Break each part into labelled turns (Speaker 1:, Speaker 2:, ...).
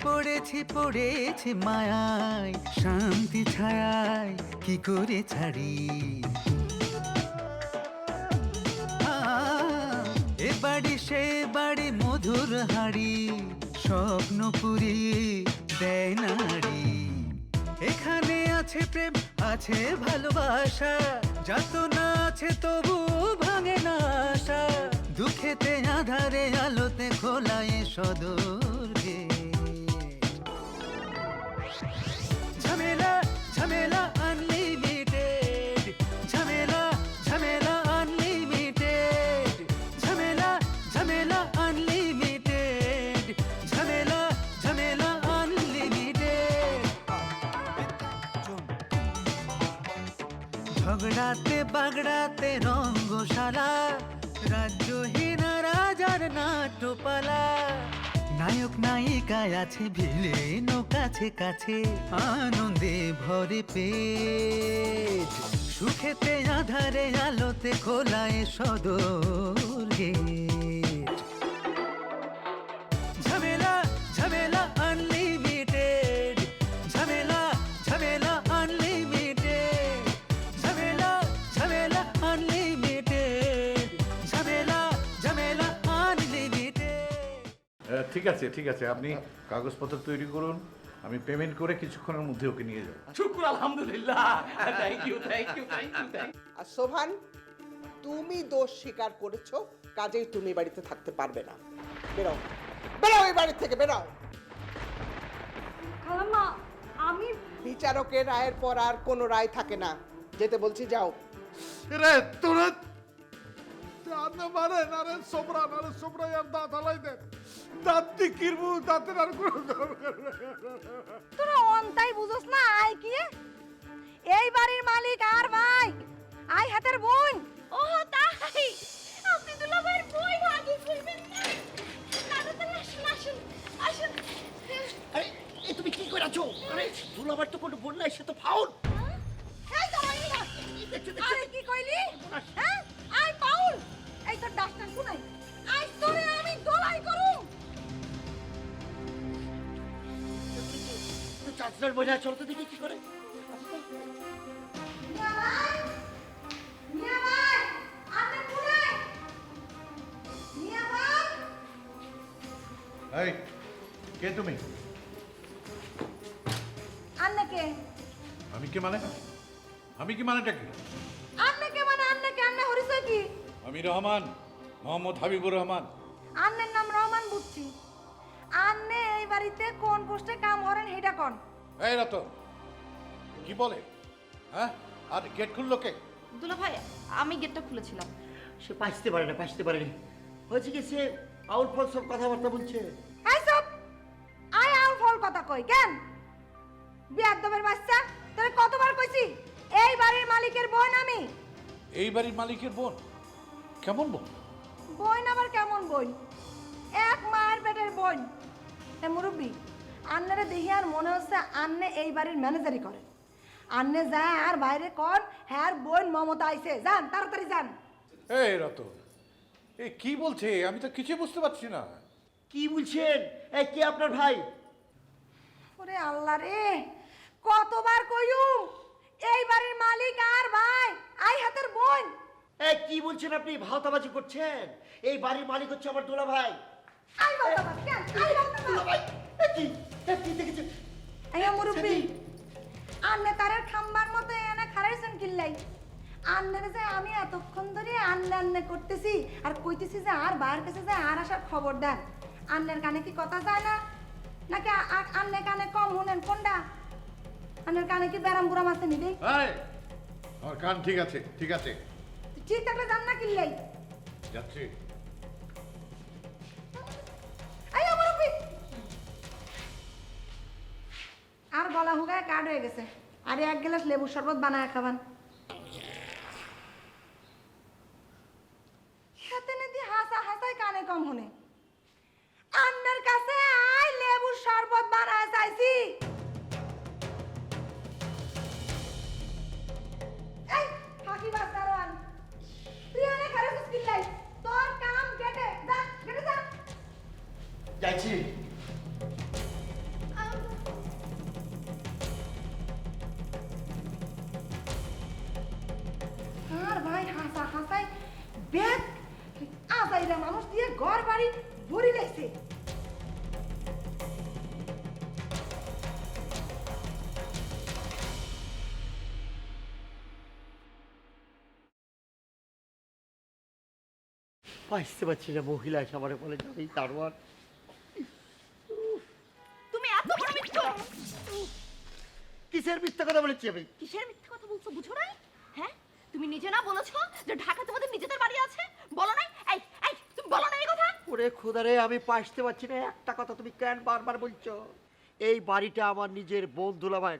Speaker 1: পড়েছি মায়ায়, শান্তি ছায়ায় কি করে ছাড়ি। এ বাড়ি সে বাড়ি মধুর হাড়ি, স্বপ্ন পুরিয়ে দেয় নারী। এখানে আছে প্রেম, আছে ভালোবাসা, যাতনা আছে তবু ভাঙে না আশা। দুঃখেতে আধারে আলোতে খোলা এ সদর গেট। ঝামেলা ঝামেলা আনলিমিটেড, ঝামেলা ঝামেলা আনলিমিটেড, ঝামেলা ঝামেলা আনলিমিটেড, ঝামেলা ঝামেলা আনলিমিটেড। ঝগড়াতে বাগড়াতে রঙ্গশালা, রাজ্যহীন রাজার নাট্যপালা। নায়ক নায়িকায় আছে ভিলেন কাছে কাছে, আনন্দে ভরে পেট। সুখেতে আধারে আলোতে খোলায় সদর গেট। ঝামেলা ঝামেলা আনলিমিটেড, ঝামেলা ঝামেলা আনলিমিটেড, ঝামেলা ঝামেলা আনলিমিটেড, ঝামেলা ঝামেলা আনলিমিটেড।
Speaker 2: ঠিক আছে ঠিক আছে, আপনি কাগজপত্র তৈরি করুন, আমি পেমেন্ট করে কিছুক্ষণের মধ্যে ওকে নিয়ে যাব।
Speaker 3: শুক্র আলহামদুলিল্লাহ, thank you thank you thank you thank you.
Speaker 4: আর সোভান, তুমি দোষ স্বীকার করেছো, কাজেই তুমি বাড়িতে থাকতে পারবে না। বেরাও, বেরাও এই বাড়ি থেকে, বেরাও।
Speaker 5: খালাম্মা আমি
Speaker 4: বিচারকের রায়ের পর আর কোনো রায় থাকে না, যেতে বলছি যাও।
Speaker 2: রে তোরা জানা মারে না রে সোবরা আর দাঁত হালাই দে, দাঁত দি কিরবু, দাঁতের আর কোনো দরকার নেই।
Speaker 5: তোরা অন্তাই বুঝোস না আই কি এই বাড়ির মালিক আর ভাই আই হাতের বোন। ও তাই আপনি দুলাভাইয়ের বই ভাগি ফেলবেন না। তাড়াতাড়ি আসুন আসুন আসুন।
Speaker 3: আরে এই তুমি কি কইরাছো? আরে দুলাবার তো কোনো বোন নাই, সে তো ফাউল।
Speaker 5: এই দাঁড়াই না। আরে কি কইলি? হ্যাঁ আই পাউল, এই তোর ডাক্তার শুনাই, আই তোরে আমি দলাই করুম।
Speaker 3: তো চাচরার বোঝা চলতে দেখি কি করে।
Speaker 5: মিয়া ভাই, মিয়া ভাই, আপনি কোথায়? মিয়া ভাই,
Speaker 2: এই কে তুমি?
Speaker 5: আন্নে কে?
Speaker 2: আমি কি মানে? আমি কি মানেটা কি?
Speaker 5: আন্নে কে মানে আন্নে কে? আন্নে হরিসই কি?
Speaker 2: আমি রহমান, মোহাম্মদ হাবিবুর রহমান।
Speaker 5: আন্নের নাম রহমান বুঝছি। আন্নে এই বাড়িতে কোন পোস্টে কাম করেন হেটা কোন?
Speaker 2: এই রতন কি বলে? হ্যাঁ, আর গেট খুললো কে?
Speaker 6: দুলা ভাই আমি গেটটা খুলেছিলাম।
Speaker 3: সে পাইতে পারে না, পাইতে পারে না। হয়েছে কি, সে আউট ফল সব কথাবার্তা বলছে।
Speaker 5: এই সব আই আউল ফল কথা কই কেন? বিয়াদবের বাচ্চা, তোরে কতবার কইছি এই বাড়ির মালিকের বোন আমি।
Speaker 2: এই বাড়ির মালিকের বোন? কেমন বোন?
Speaker 5: বোন আবার কেমন বোন? এক মায়ের পেটের বোন। এ মুরব্বি, আন্নারে দেখি আর মনে হচ্ছে আন্নে এই বাড়ির ম্যানেজারই করে। আন্নে যায় আর বাইরে কন হ্যাঁ বোন মমতা আইছে, যান তাড়াতাড়ি যান।
Speaker 2: এই রতন এ কি বলছে? আমি তো কিছু বুঝতে পারছি না।
Speaker 3: কি বলছেন? এই কে আপনার ভাই?
Speaker 5: ওরে আল্লাহ রে, কতবার কইউম এই বাড়ির মালিক আর ভাই আই হাতের বোন।
Speaker 3: এই কি বলছেন আপনি? ভাওতাবাজি করছেন? এই বাড়ির মালিক হচ্ছে আমার দুলা ভাই।
Speaker 5: আই বাবা কেন আই
Speaker 3: দুলা
Speaker 5: বাবা
Speaker 3: ভাই কি দেখেছেন?
Speaker 5: আইয়া মুরব্বি, আন্নে তারের খাম্বার মতো এনে খারাইছেন কিল্লাই। আন্নের যে আমি এতক্ষণ ধরে আন্নে আন্নে করতেছি আর কইতেছি যে আর বাইরের কাছে যে আর আসার খবর দেন। আন্নের কানে কি কথা যায় না নাকি আন্নে কানে কম শুনেন কোনটা? আন্নের কানে কি ব্যারাম বুড়া মাছে নিবি?
Speaker 2: এই আমার কান ঠিক আছে, ঠিক আছে,
Speaker 5: ঠিক থাকলে জান না কিল্লাই।
Speaker 2: যাচ্ছি।
Speaker 5: আইয়া মুরব্বি, আর গলা হুগায় কাঠ হয়ে গেছে। আর এক গ্লাস লেবুর শরবত বানায় খাবান। হাতে নদী হাসা হাসাই কানে কম শুনে। আন্নার কাছে আই লেবুর শরবত বানায় চাইছি। এই ফাঁকি বাস্তারওয়ান, তুই অনেক খারাপ কিল্লাই, তোর কাম কেটে যা, কেটে যা।
Speaker 3: যাইছি। আসতে পারছি না, মহিলা এসে আমার বলে যাবেই তারপর।
Speaker 6: তুমি এত বড় মিথ্যা!
Speaker 3: কিসের মিথ্যা কথা বলেছি আমি?
Speaker 6: কিসের মিথ্যা কথা বলছো বুঝো না? হ্যাঁ, তুমি নিজে না বলেছো যে ঢাকা তোমাদের নিজেদের বাড়ি আছে? বলো নাই? এই এই তুমি বলো না এই কথা?
Speaker 3: ওরে খোদারে, আমি পাসতে পারছি না একটা কথা তুমি কেন বারবার বলছো? এই বাড়িটা আমার নিজের বোন দুলাভাই,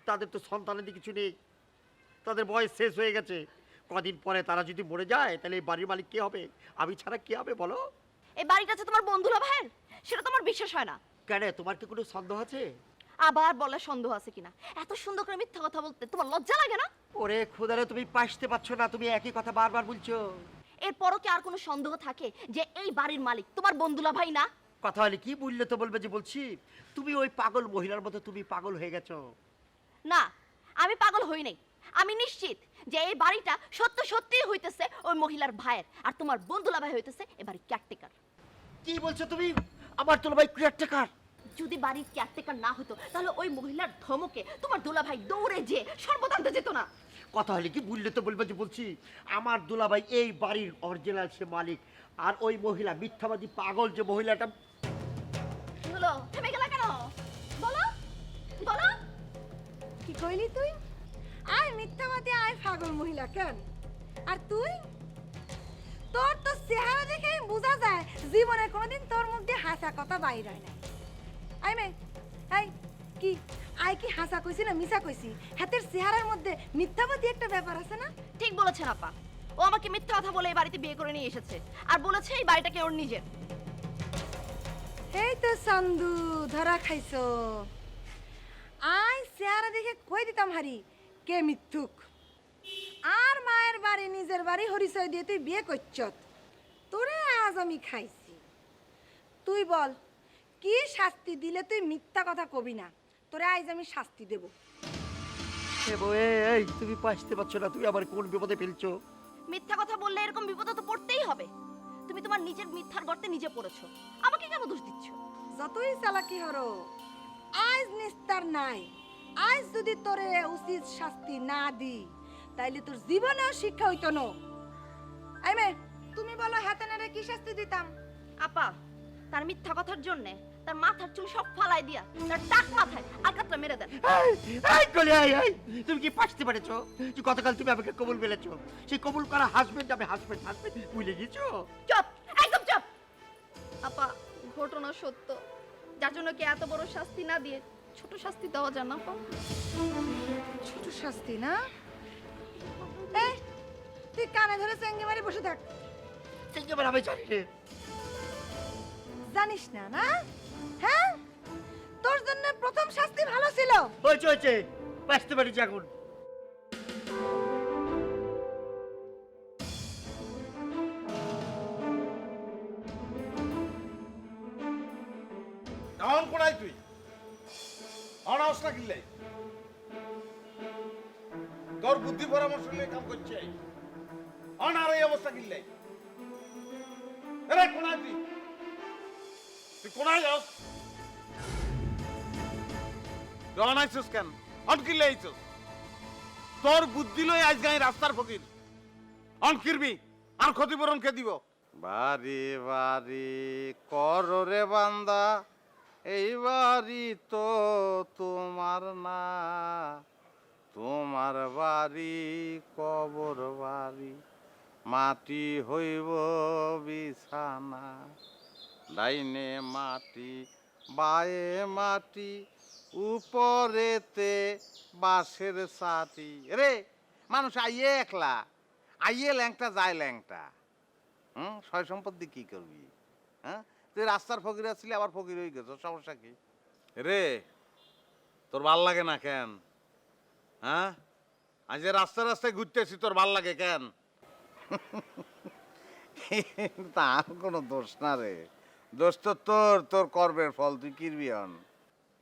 Speaker 3: তাদের তো সন্তানের কিছু নেই, তাদের বয়স শেষ হয়ে গেছে। কদিন পরে তারা যদি মরে যায় তাহলে এই বাড়ির মালিক কে হবে? আমি ছাড়া কে হবে বলো?
Speaker 6: এই বাড়িটা যে তোমার বন্ধুলা ভাইয়ের সেটা তোমার বিশ্বাস হয় না।
Speaker 3: কেন, তোমার কি কোনো সন্দেহ আছে?
Speaker 6: আবার বলে সন্দেহ আছে কিনা? এত সুন্দর করে মিথ্যা কথা বলতে তোমার লজ্জা লাগে না?
Speaker 3: ওরে খোদারে, তুমি পাসতে পারছো না, তুমি একই কথা বারবার বলছো।
Speaker 6: এরপরও কি আর কোনো সন্দেহ থাকে যে এই বাড়ির মালিক তোমার বন্ধুলা ভাই না?
Speaker 3: কথা হলে কি বললে তো বলবে যে বলছি তুমি ওই পাগল মহিলার মতো তুমি পাগল হয়ে গেছো।
Speaker 6: না, আমি পাগল হই নাই। আমি নিশ্চিত যে এই বাড়িটা সত্য সত্যিই হইতেছে ওই মহিলার ভাইয়ের, আর তোমার বন্ধুলা ভাই হইতেছে এই বাড়ির কেয়ারটেকার।
Speaker 3: কি বলছো তুমি? আমার দুলাভাই কেয়ারটেকার?
Speaker 6: যদি বাড়ির কেয়ারটেকার না হতো তাহলে ওই মহিলার ধমকে তোমার দুলাভাই দৌড়ে যে সর্বদা আনতে যেত না।
Speaker 3: কথা হলে কি বললে তো বলবে যে বলছি আমার দুলাভাই এই বাড়ির অরিজিনাল সে মালিক, আর ওই মহিলা মিথ্যাবাদী পাগল যে মহিলাটা।
Speaker 6: কি হলো, থেমে গেলা কেন? বলো বলো।
Speaker 5: কি কইলি তুই? আয় মিথ্যাবাদী, আয় পাগল মহিলা কেন? আর তুই? তোর তো চেহারা দেখে বোঝা যায় জীবনে কোনোদিন তোর মুখ দিয়ে হাসা কথা বাইর হয় না। আই মে, আই কি আই কি হাসা কইছি না মিছা কইছি? হাতের চেহারার মধ্যে মিথ্যাবাদী একটা ব্যাপার আছে না?
Speaker 6: ঠিক বলেছেন আপা। ও আমাকে মিথ্যা কথা বলে এই বাড়িতে বিয়ে করে নিয়ে এসেছে আর বলেছে এই বাড়িটাকে ওর নিজের।
Speaker 5: এই তো চান্দু ধরা খাইছো। আই চেহারা দেখে কই দিতাম হারি কে মিথ্যুক। আর মায়ের বাড়ি নিজের বাড়ি হরিচয় দিয়ে তুই বিয়ে করছ, তোরে আজ আমি খাইছি। তুই বল কি শাস্তি দিলে তুই মিথ্যা কথা কবি না? তোরে আজ আমি শাস্তি দেব।
Speaker 3: এই তুমি পাসতে পারছো না, তুমি আবার কোন বিপদে ফেলছো?
Speaker 6: মিথ্যা কথা বললে এরকম বিপদে তো পড়তেই হবে। তুমি তোমার নিজের মিথ্যার গর্তে নিজে পড়েছো, আমাকে কেন দোষ দিচ্ছ?
Speaker 5: যতই চালাকি হরো আজ নিস্তার নাই। আজ যদি তোরে উচিত শাস্তি না দি তাইলে তোর জীবনেও শিক্ষা হইতো না। আই মে, তুমি বলো হাতে নারে কি শাস্তি দিতাম?
Speaker 6: আপা, তার মিথ্যা কথার জন্য তার মাথার চুল সব ফালাই দিয়া তার টাক মাথায় আঘাতটা মেরে দেন।
Speaker 3: এই কলি, এই তুমি কি পাসতে পেরেছো যে গতকাল তুমি আমাকে কবুল বলেছো? সেই কবুল করা হাজবেন্ড আমি হাজবেন্ড হাজবেন্ড ভুলে গেছো?
Speaker 6: চুপ, একদম চুপ। আপা, ঘটনা সত্য, যার জন্য কি এত বড় শাস্তি না দিয়ে ছোট শাস্তি দেওয়া যায় না? আপা,
Speaker 5: ছোট শাস্তি না? এই তুই কানে ধরে চেঙ্গে মারি বসে থাক।
Speaker 3: চিনতে পারে আমি জানি রে।
Speaker 5: জানিস না না? হ্যাঁ, তোর জন্য প্রথম শাস্তি ভালো ছিল।
Speaker 3: হয়েছে পাসতে পারি এখন।
Speaker 2: এখন কোনায় তুই অনাউস না কিনলাই তোর বুদ্ধি পরামর্শ নিয়ে কাম করছে অনার এই অবস্থা কিনলাই। কোনায় তুই তুই কোনায় যাস? তুই অনাইছিস কেন? অন কিনলে আইছিস? তোর বুদ্ধি লই আজ গায়ে রাস্তার ফকির অন কিরবি আর ক্ষতিপূরণ কে দিব? বাড়ি বাড়ি কর রে বান্দা, এই বাড়ি তো তোমার না, তোমার বাড়ি কবর বাড়ি, মাটি হইব বিছানা, ডাইনে মাটি বায়ে মাটি, উপরেতে বাঁশের ছাটি। রে মানুষ আইয়ে একলা, আইয়ে ল্যাংটা যায় ল্যাংটা। সয় সম্পত্তি কি করবি? হ্যাঁ, তুই রাস্তার ফকির আসছিলি আবার ফকির হয়ে গেছ, সমস্যা কি রে? তোর ভাল লাগে না কেন? হ্যাঁ, আজ রাস্তায় রাস্তায় ঘুরতেছি, তোর ভাল লাগে কেন? তার কোনো দোষ না রে, দোষ তো তোর, তোর কর্মের ফল, তুই কিরবি হন।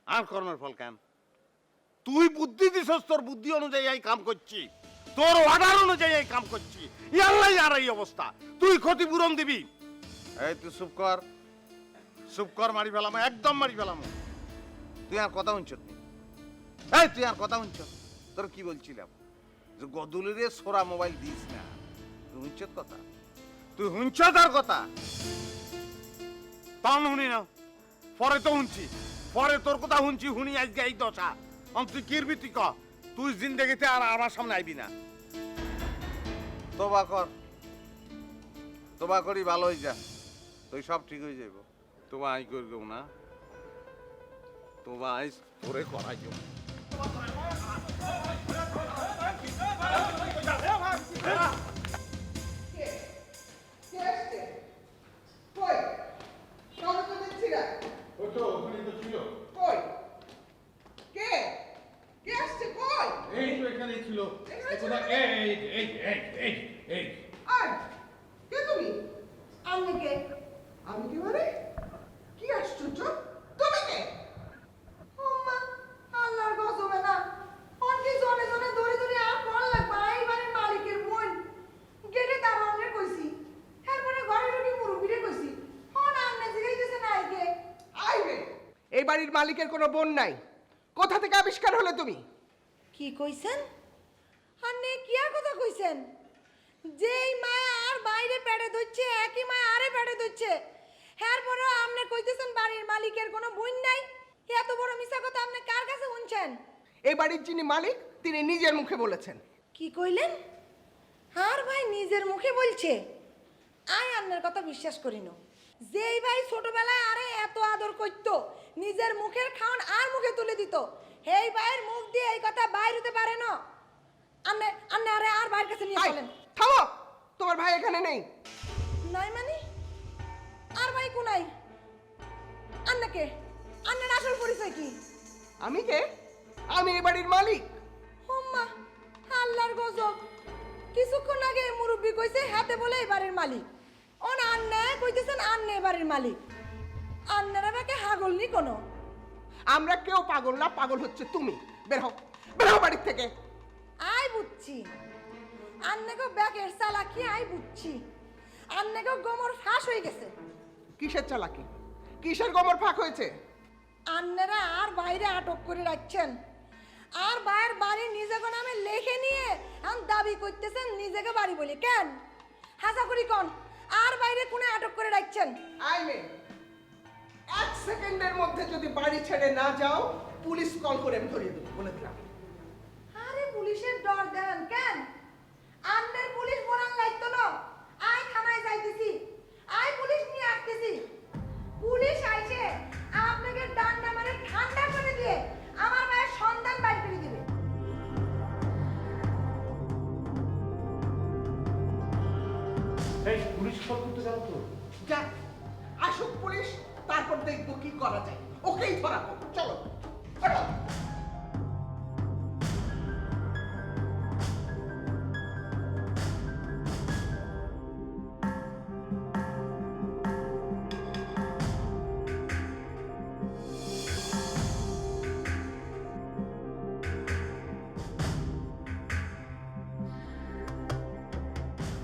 Speaker 2: আর কর্মের ফল কেন? তুই বুদ্ধি দিছস, তোর বুদ্ধি অনুযায়ী এই কাম করছি, তোর অর্ডার অনুযায়ী এই কাম করছি, ইয়াল্লাই আর এই অবস্থা, তুই ক্ষতিপূরণ দিবি। এই তুই চুপ কর, চুপ কর, মারি ফেলাম, একদম মারি ফেলাম। তুই আর কথা শুনছ? এই তুই আর কথা শুনছ? তোর কি বলছিলাম যে গদুলিরে সোরা মোবাইল দিস না, তুই শুনছ কথা? তুই শুনছ তার কথা? তখন শুনি না, পরে তো শুনছি, পরে তোর কথা শুনছি, শুনি আজকে এই দশা। তুই কিরবি তুই ক, তুই জিন্দেগিতে আর আমার সামনে আইবি না। তোবা কর, তোবা করি ভালো হয়ে যা, তুই সব ঠিক হয়ে যাইব। তোবা আই করব না, তোবা আইস তোরে করাই যাব।
Speaker 5: আন্নে কে?
Speaker 4: আমি কি মানে? কি আশ্চর্য, তুমি কে?
Speaker 5: ওম্মা, আল্লাহর গজবে না। অনকি জনে জনে ধরে ধরে আর কোন লাগবে এই বাড়ির মালিকের বোন। গেটে দারোয়ানে কইছি। এরপরে ঘরে ঢুকে মুরব্বিরে কইছি। হন আন্নে জিগাইতেছে না আইকে।
Speaker 4: আইবে, এই বাড়ির মালিকের কোনো বোন নাই। কোথা থেকে আবিষ্কার হলে তুমি?
Speaker 5: কি কইছেন? আন্নে কিয়া কথা কইছেন? যেই মায়া আর বাইরে পেড়ে দইছে একই মায়া আরে পেড়ে দইছে। এরপরে আপনি কইতেছেন বাড়ির মালিকের কোনো বোন নাই? এত বড় মিছা কথা আপনি কার কাছে শুনছেন?
Speaker 4: এই বাড়ির যিনি মালিক তিনি নিজের মুখে বলেছেন।
Speaker 5: কি কইলেন? আর ভাই নিজের মুখে বলছে? আয় আপনার কথা বিশ্বাস করি না। যেই ভাই ছোটবেলায় আরে এত আদর করতো, নিজের মুখের খাওন আর মুখে তুলে দিত, এই ভাইয়ের মুখ দিয়ে এই কথা বাইর হতে পারে না। আপনি আপনি আরে আর ভাইয়ের কাছে নিয়ে
Speaker 4: আই,
Speaker 5: চলেন।
Speaker 4: থামো, তোমার ভাই এখানে নেই।
Speaker 5: নাই মানে? আর ভাই কোনাই? আন্নাকে আন্নার আসল পরিচয় কি?
Speaker 4: আমি কে? আমি এই বাড়ির মালিক।
Speaker 5: হোম্মা, আল্লাহর গজব। কিছুক্ষণ আগে মুরব্বি কইছে হাতে বলে এই বাড়ির মালিক। অন আন্না কইতেছেন আন্নে এই বাড়ির মালিক। আন্নারা বাকে হাগল নি কোনো।
Speaker 4: আমরা কেউ পাগল না, পাগল হচ্ছে তুমি। বের হও, বের হও বাড়ির থেকে।
Speaker 5: আই বুঝছি আন্নাকে ব্যাগের চালাকি আই বুঝছি। আন্নাকে গোমর ফাঁস হয়ে গেছে।
Speaker 4: কিসের চালাকি? কিসের গোমর ফাঁক হয়েছে?
Speaker 5: আন্নারা আর বাইরে আটক করে রাখছেন, আর বাইরের বাড়ি নিজেকে নামে লেখে নিয়ে এখন দাবি করতেছেন নিজেকে বাড়ি বলে। কেন হাসা করি কোন আর বাইরে কোনে আটক করে রাখছেন?
Speaker 4: আইনে 1 সেকেন্ডের মধ্যে যদি বাড়ি ছেড়ে না যাও, পুলিশ কল করে আমি ধরিয়ে দেবো, বলে দিলাম।
Speaker 5: আরে পুলিশের ডর দেন কেন? আন্নের পুলিশ বলান লাগতো না। আই থানায় যাইতেছি, আই পুলিশ নিয়ে আসতেছি। পুলিশ আইছে আপনাকে ডান্ডা মারে ঠান্ডা করে দিয়ে আমার মায়ের সন্তান বাইর করে দিবে।
Speaker 1: এই পুলিশ কল করতে যাবো তো?
Speaker 4: যা, আসুক পুলিশ, তারপর দেখবো কি করা যায়। ওকেই ধরাবো, চলো চলো।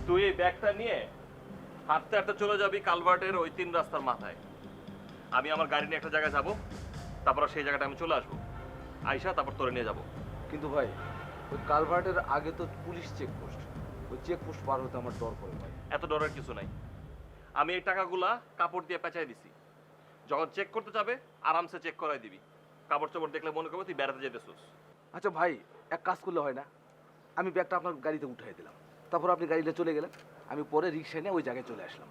Speaker 7: তুই এই ব্যাগটা নিয়ে হাঁটতে হাঁটতে চলে যাবি কালভার্টের ওই 3 রাস্তার মাথায়। আমি আমার গাড়ি নিয়ে একটা জায়গায় যাব, তারপর সেই জায়গাটা আমি চলে আসবো। আইসা তারপর তোরে নিয়ে যাব।
Speaker 8: কিন্তু ভাই ওই কালভার্টের আগে তো পুলিশ চেকপোস্ট, ওই চেকপোস্ট পার হতে আমার ডর করে ভাই।
Speaker 7: এত ডরের কিছু নাই। আমি এই টাকাগুলা কাপড় দিয়ে পেঁচাই দিছি। যখন চেক করতে যাবে আরামসে চেক করাই দিবি। কাপড় চোপড় দেখলে মনে করবে তুই বেড়াতে যেতেছিস।
Speaker 8: আচ্ছা ভাই, এক কাজ করলে হয় না? আমি ব্যাগটা আপনার গাড়িতে উঠাই দিলাম, তারপর আপনি গাড়িতে চলে গেলেন, আমি পরে রিক্সা নিয়ে ওই জায়গায় চলে আসলাম।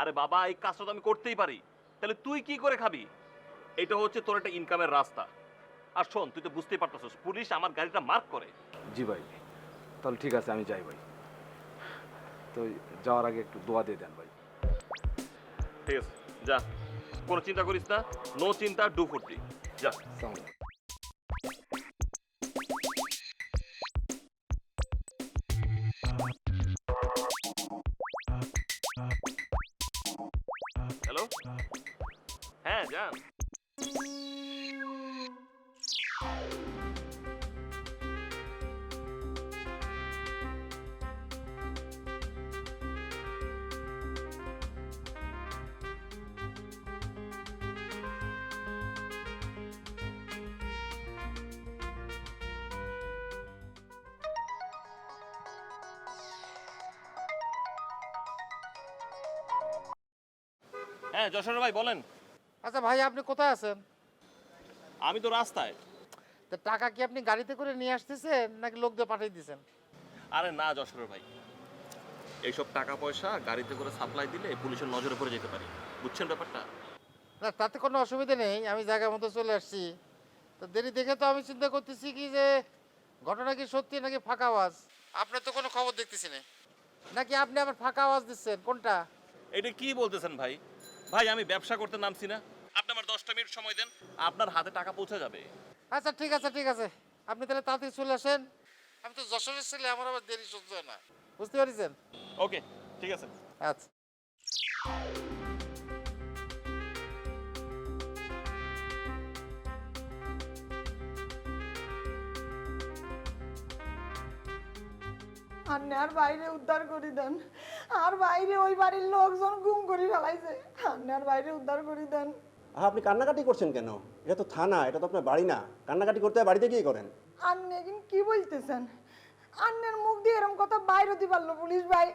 Speaker 7: আরে বাবা, এই কাজটা তো আমি করতেই পারি, তাহলে তুই কি করে খাবি? এটা হচ্ছে তোর একটা ইনকামের রাস্তা। আর শোন, তুই তো বুঝতেই পারতেছিস পুলিশ আমার গাড়িটা মার্ক করে।
Speaker 8: জি ভাই, তাহলে ঠিক আছে, আমি যাই ভাই। তো যাওয়ার আগে একটু দোয়া দিয়ে দেন ভাই।
Speaker 7: ঠিক আছে, যা, কোনো চিন্তা করিস না। নো চিন্তা, ডু ফুর্তি, যা।
Speaker 8: আসসালামু আলাইকুম।
Speaker 7: হ্যালো, হ্যাঁ যান। হ্যাঁ যশোর ভাই বলেন।
Speaker 1: আচ্ছা ভাই, আপনি কোথায় আছেন?
Speaker 7: আমি তো রাস্তায়।
Speaker 1: তো টাকা কি আপনি গাড়িতে করে নিয়ে আসতেছেন নাকি লোক দিয়ে পাঠিয়ে দিয়েছেন?
Speaker 7: আরে না যশোর ভাই, এইসব টাকা পয়সা গাড়িতে করে সাপ্লাই দিলে পুলিশের নজরে পড়ে যেতে পারি, বুঝছেন ব্যাপারটা?
Speaker 1: না, তাতে কোনো অসুবিধা নেই, আমি জায়গা মতো চলে আসছি। তো দেরি দেখে তো আমি চিন্তা করতেছি কি যে ঘটনা কি সত্যি নাকি ফাঁকা আওয়াজ। আপনার তো কোনো খবর দেখতেছি না, নাকি আপনি আবার ফাঁকা আওয়াজ দিচ্ছেন, কোনটা?
Speaker 7: এটা কি বলতেছেন ভাই? ভাই আমি ব্যবসা করতে নামছি না, আপনি আমার 10টা মিনিট সময় দেন, আপনার হাতে টাকা পৌঁছে যাবে।
Speaker 1: আচ্ছা ঠিক আছে ঠিক আছে, আপনি তাহলে তাড়াতাড়ি চলে আসেন। আমি তো যশোরের ছেলে, আমার আবার দেরি সহ্য হয় না, বুঝতে পারছেন?
Speaker 7: ওকে ঠিক আছে।
Speaker 1: আচ্ছা।
Speaker 5: আন্নে আর বাইরে উদ্ধার করে দেন, আর বাইরে ওই বাড়ির লোকজন গুম করে ফেলাইছে, আন্নে আর বাইরে উদ্ধার করে দেন।
Speaker 9: আপনি কান্নাকাটি করছেন কেন? এটা তো থানা, এটা তো আপনার বাড়ি না। কান্নাকাটি করতে হয় বাড়িতে গিয়ে করেন।
Speaker 5: আন্নে কিন্তু কি বলতেছেন? আন্নের মুখ দিয়ে এরকম কথা বাইরে দিতে পারলো পুলিশ ভাই?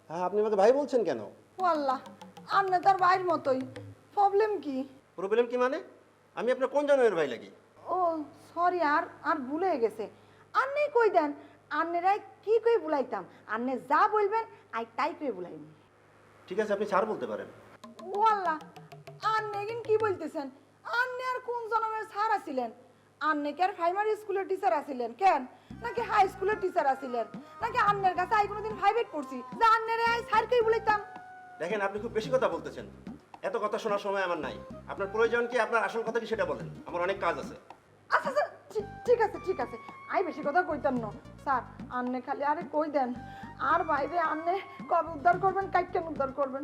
Speaker 9: হ্যাঁ, আপনি আমাকে ভাই বলছেন কেন?
Speaker 5: ও আল্লাহ, আন্নে তার ভাইয়ের মতোই, প্রবলেম কি?
Speaker 9: প্রবলেম কি মানে? আমি আপনার কোন জন্মের ভাই লাগি?
Speaker 5: ও সরি, আর আর ভুলে গেছে। আন্নেই কই দেন, আন্নেরাই কি কই বুলাইতাম, আন্নে যা বলবেন আই তাই কই বুলাইম।
Speaker 9: ঠিক আছে, আপনি ছাড় বলতে পারেন।
Speaker 5: ও আল্লাহ, আন্নে কিন্তু কি বলতেছেন? আন্নে আর কোন জন্মের স্যার আছিলেন? আন্নে কি আর প্রাইমারি স্কুলের টিচার আছিলেন কেন, নাকি হাই স্কুলের টিচার আছিলেন, নাকি আন্নের কাছে আই কোনোদিন প্রাইভেট পড়ছি যে আন্নেরে আই স্যার কই বুলাইতাম?
Speaker 9: দেখেন, আপনি খুব বেশি কথা বলতেছেন। এত কথা শোনার সময় আমার নাই। আপনার প্রয়োজন কি, আপনার আসল কথা কি সেটা বলেন। আমার অনেক কাজ আছে।
Speaker 5: আচ্ছা আচ্ছা, ঠিক আছে ঠিক আছে, আই বেশি কথা কইতাম না স্যার। আন্নে খালি আরে কই দেন, আর বাইরে আন্নে কবে উদ্ধার করবেন, কাইকেন উদ্ধার করবেন,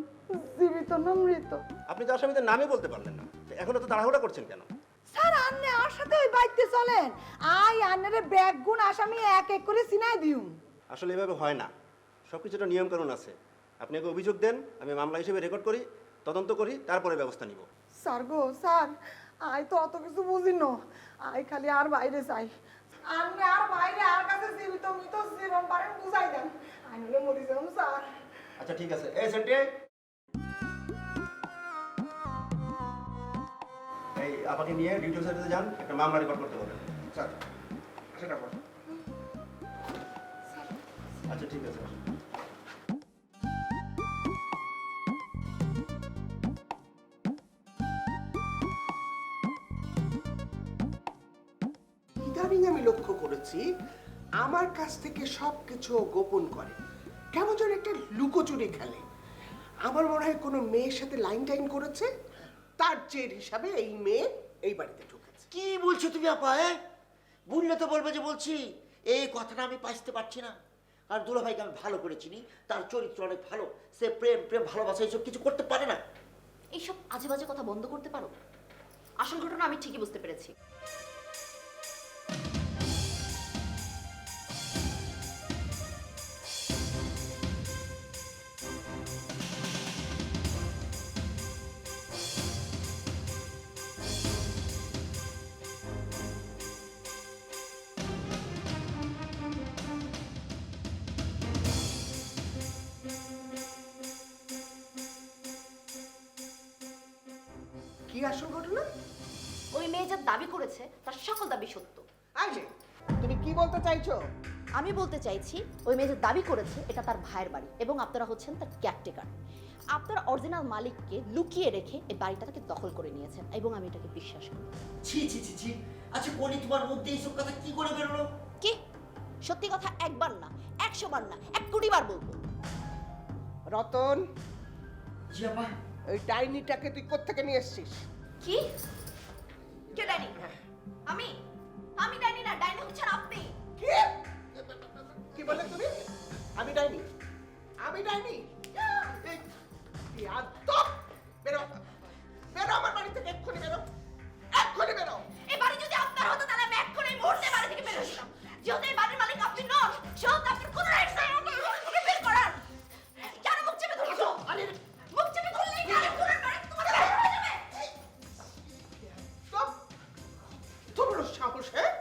Speaker 5: জীবিত না মৃত?
Speaker 9: আপনি তো আসামিদের নামই বলতে পারলেন না, এখনো তো তাড়াহুড়া করছেন কেন?
Speaker 5: স্যার আন্নে আর সাথে ওই বাইতে চলেন, আই আন্নারে ব্যাগ গুণ আসামি এক এক করে চিনাই দিউম।
Speaker 9: আসলে এভাবে হয় না, সব কিছুটা নিয়ম কানুন আছে। আপনি আগে অভিযোগ দেন, আমি মামলা হিসেবে রেকর্ড করি, তদন্ত করি, তারপরে ব্যবস্থা নিব।
Speaker 5: স্যার গো স্যার, আই তো অত কিছু বুঝি না, আই খালি আর বাইরে চাই। আন্নে আর বাইরে আর কাছে জীবিত মৃত জীবন পারেন বুঝাই দেন, আই নলে মরি যাম স্যার।
Speaker 9: আচ্ছা ঠিক আছে। এই সেন্টে, এই আপনাকে নিয়ে ডিউটি অফিসারে যান, একটা মামলা রেকর্ড করতে বলেন। স্যার সেটা কর। আচ্ছা ঠিক আছে।
Speaker 4: ইদানিং আমি লক্ষ্য করেছি আমার কাছ থেকে সবকিছু গোপন করে, কেমন যেন একটা লুকোচুরি খেলে। আমার মনে হয় কোনো মেয়ের সাথে লাইন টাইন করেছে, তার জের হিসাবে এই মেয়ে এই বাড়িতে ঢুকেছে।
Speaker 3: কি বলছো তুমি আপা? বললে তো বলবে যে বলছি, এই কথাটা আমি পাইতে পারছি না। আর দুলাভাইকে আমি ভালো করে চিনি, তার চরিত্র অনেক ভালো, সে প্রেম প্রেম ভালোবাসা এইসব কিছু করতে পারে না।
Speaker 6: এইসব আজে বাজে কথা বন্ধ করতে পারো? আসল ঘটনা আমি ঠিকই বুঝতে পেরেছি।
Speaker 4: কি আসল ঘটনা?
Speaker 6: ওই মেয়ে যা দাবি করেছে তার সকল দাবি সত্য।
Speaker 4: আইজে, তুমি কি বলতে চাইছো?
Speaker 6: আমি বলতে চাইছি ওই মেয়ে যে দাবি করেছে এটা তার ভাইয়ের বাড়ি এবং আপনারা হচ্ছেন তার কেয়ারটেকার। আপনারা অরিজিনাল মালিককে লুকিয়ে রেখে এই বাড়িটাকে দখল করে নিয়েছেন এবং আমি এটাকে বিশ্বাস করি।
Speaker 3: ছি ছি ছি ছি। আচ্ছা কোনি, তোমার মধ্যে এইসব কথা কি করে বেরোলো?
Speaker 6: কি সত্যি কথা একবার না, 100 বার না, 1 কোটি বার বলবো।
Speaker 4: রতন,
Speaker 3: জি আপা।
Speaker 4: ওই ডাইনিটাকে তুই কোত্থেকে নিয়ে এসেছিস?
Speaker 6: কি? কে ডাইনি? আমি আমি ডাইনি না, ডাইনি হচ্ছেন আপনি।
Speaker 4: কি কি বললে তুমি? আমি ডাইনি? আমি ডাইনি? বেরো বেরো আমার বাড়ি থেকে, এক্ষুনি বেরো, এক্ষুনি বেরো।
Speaker 6: এই বাড়ি যদি আপনার হতো তাহলে আমি এক্ষুনি এই মুহূর্তে বাড়ি থেকে বের হতাম। যেহেতু এই বাড়ির মালিক আপনি নন, সেহেতু আপনার কোনো রাইটস নেই আমাকে এই বাড়ি থেকে বের করার। কেন মুখ চেপে ধরছো? মুখ চেপে ধরলেই কি আর পুরো বাড়ি তোমাদের বের হয়ে যাবে?
Speaker 4: Stop! তোমরা সাহস, হ্যাঁ?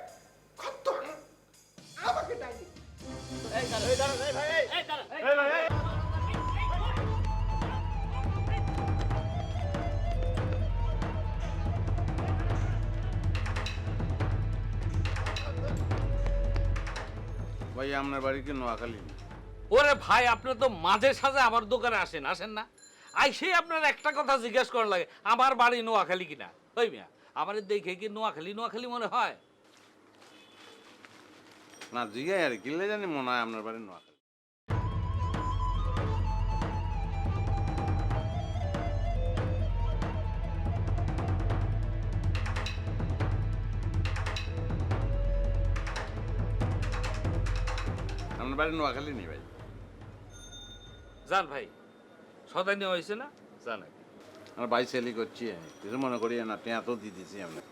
Speaker 4: কত আমাকে ডাইনি?
Speaker 1: এই ভাই, এই
Speaker 2: ভাই আপনার বাড়ি কি নোয়াখালী?
Speaker 10: ওরে ভাই, আপনি তো মাঝে সাঝে আমার দোকানে আসেন না? আইসে আপনার একটা কথা জিজ্ঞেস করা লাগে, আমার বাড়ি নোয়াখালী কিনা। ওই মিয়া, আমার দেখে কি নোয়াখালী মনে হয়?
Speaker 2: না জিগাই আর কিলে জানি মনে হয় আপনার বাড়ি নোয়াখালী। আপনার বাড়ি নোয়াখালী নেই ভাই?
Speaker 10: জান ভাই, সদাই নেওয়া হয়েছে না, জান।
Speaker 2: আমার ভাই সেলি করছি, কিছু মনে করি না, টেয়া তো দিয়ে দিচ্ছি আমরা।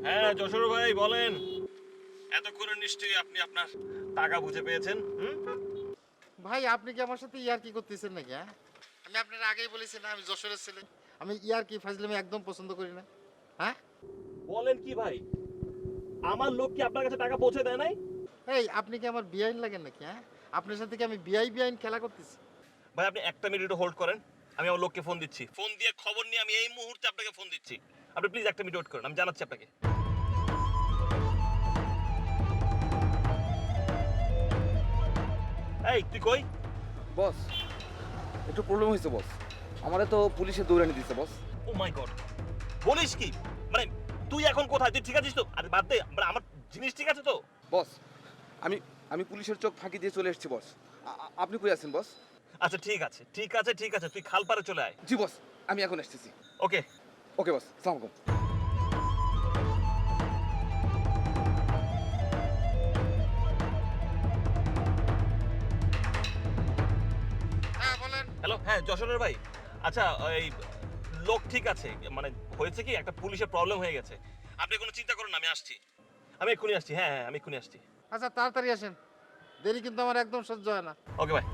Speaker 7: হ্যাঁ যশোর ভাই বলেন, এতক্ষণে নিশ্চয়ই আপনি আপনার টাকা বুঝে পেয়েছেন।
Speaker 1: ভাই আপনি কি আমার সাথে ইয়ার কি করতেছেন নাকি? হ্যাঁ, আমি আপনার আগেই বলেছি না আমি যশোরের ছেলে। আমি ইয়ার কি ফাজলামি একদম পছন্দ করি না। হ্যাঁ
Speaker 7: বলেন কি ভাই, আমার লোক কি আপনার কাছে টাকা পৌঁছে দেয় নাই?
Speaker 1: এই আপনি কি আমার বিআইন লাগেন নাকি? হ্যাঁ, আপনার সাথে কি আমি বিআইন খেলা করতেছি?
Speaker 7: ভাই আপনি একটা মিনিট হোল্ড করেন, আমি আমার লোককে ফোন দিচ্ছি। ফোন দিয়ে খবর নিয়ে আমি এই মুহূর্তে আপনাকে ফোন দিচ্ছি। আপনি প্লিজ একটা মিনিট ওয়েট করেন, আমি জানাচ্ছি আপনাকে। এই তুই কই?
Speaker 8: বস, একটু প্রবলেম হয়েছে বস। আমারে তো পুলিশে দৌড়ানি দিচ্ছে বস।
Speaker 7: ও মাই গড, বলিস কি? মানে তুই এখন কোথায়? তুই ঠিক আছিস তো? আরে বাদ দে, মানে আমার জিনিস ঠিক আছে তো?
Speaker 8: বস, আমি আমি পুলিশের চোখ ফাঁকি দিয়ে চলে এসেছি বস। আপনি কই আছেন বস?
Speaker 7: আচ্ছা ঠিক আছে ঠিক আছে ঠিক আছে, তুই খালপাড়ে চলে আয়।
Speaker 8: জি বস, আমি এখন এসেছি।
Speaker 7: ওকে
Speaker 8: ওকে বস, আসসালামু আলাইকুম।
Speaker 1: হ্যাঁ বলেন।
Speaker 7: হ্যালো, হ্যাঁ যশোরের ভাই। আচ্ছা এই লোক ঠিক আছে, মানে হয়েছে কি একটা পুলিশের প্রবলেম হয়ে গেছে। আপনি কোনো চিন্তা করুন না, আমি আসছি। আমি এক্ষুনি আসছি। হ্যাঁ হ্যাঁ আমি এক্ষুনি আসছি।
Speaker 1: আচ্ছা তাড়াতাড়ি আসেন, দেরি কিন্তু আমার একদম সহ্য হয় না।
Speaker 7: ওকে ভাই।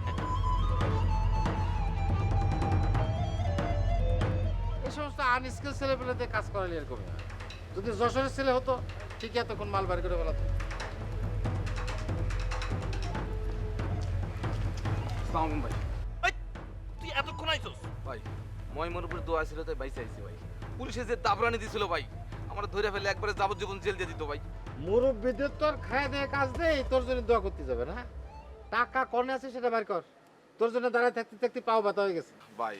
Speaker 1: এই সমস্ত আনস্কিল ছেলেপেলেতে কাজ করালে এরকমই হয়। যদি যশোরের ছেলে হতো ঠিক এতক্ষণ মাল বার করে বেলাতো।
Speaker 8: আসসালামু আলাইকুম ভাই।
Speaker 7: এই, তুই এতক্ষণ আইছস?
Speaker 8: ভাই ময়মোর উপরে দোয়া ছিল তাই বাইসে আইছি ভাই। পুলিশে যে দাবরানি দিছিল ভাই, আমার ধরে ফেলে একবারে যাবজ্জীবন জেল দিয়ে দিত ভাই।
Speaker 1: মুরব্বীদের তোর খায় দেয় কাজ দেয়, তোর জন্য দোয়া করতে যাবে না? টাকা কনে আছে সেটা বার কর। তোর জন্য দাঁড়ায় থাকতে থাকতে পাও ব্যথা হয়ে গেছে।
Speaker 8: ভাই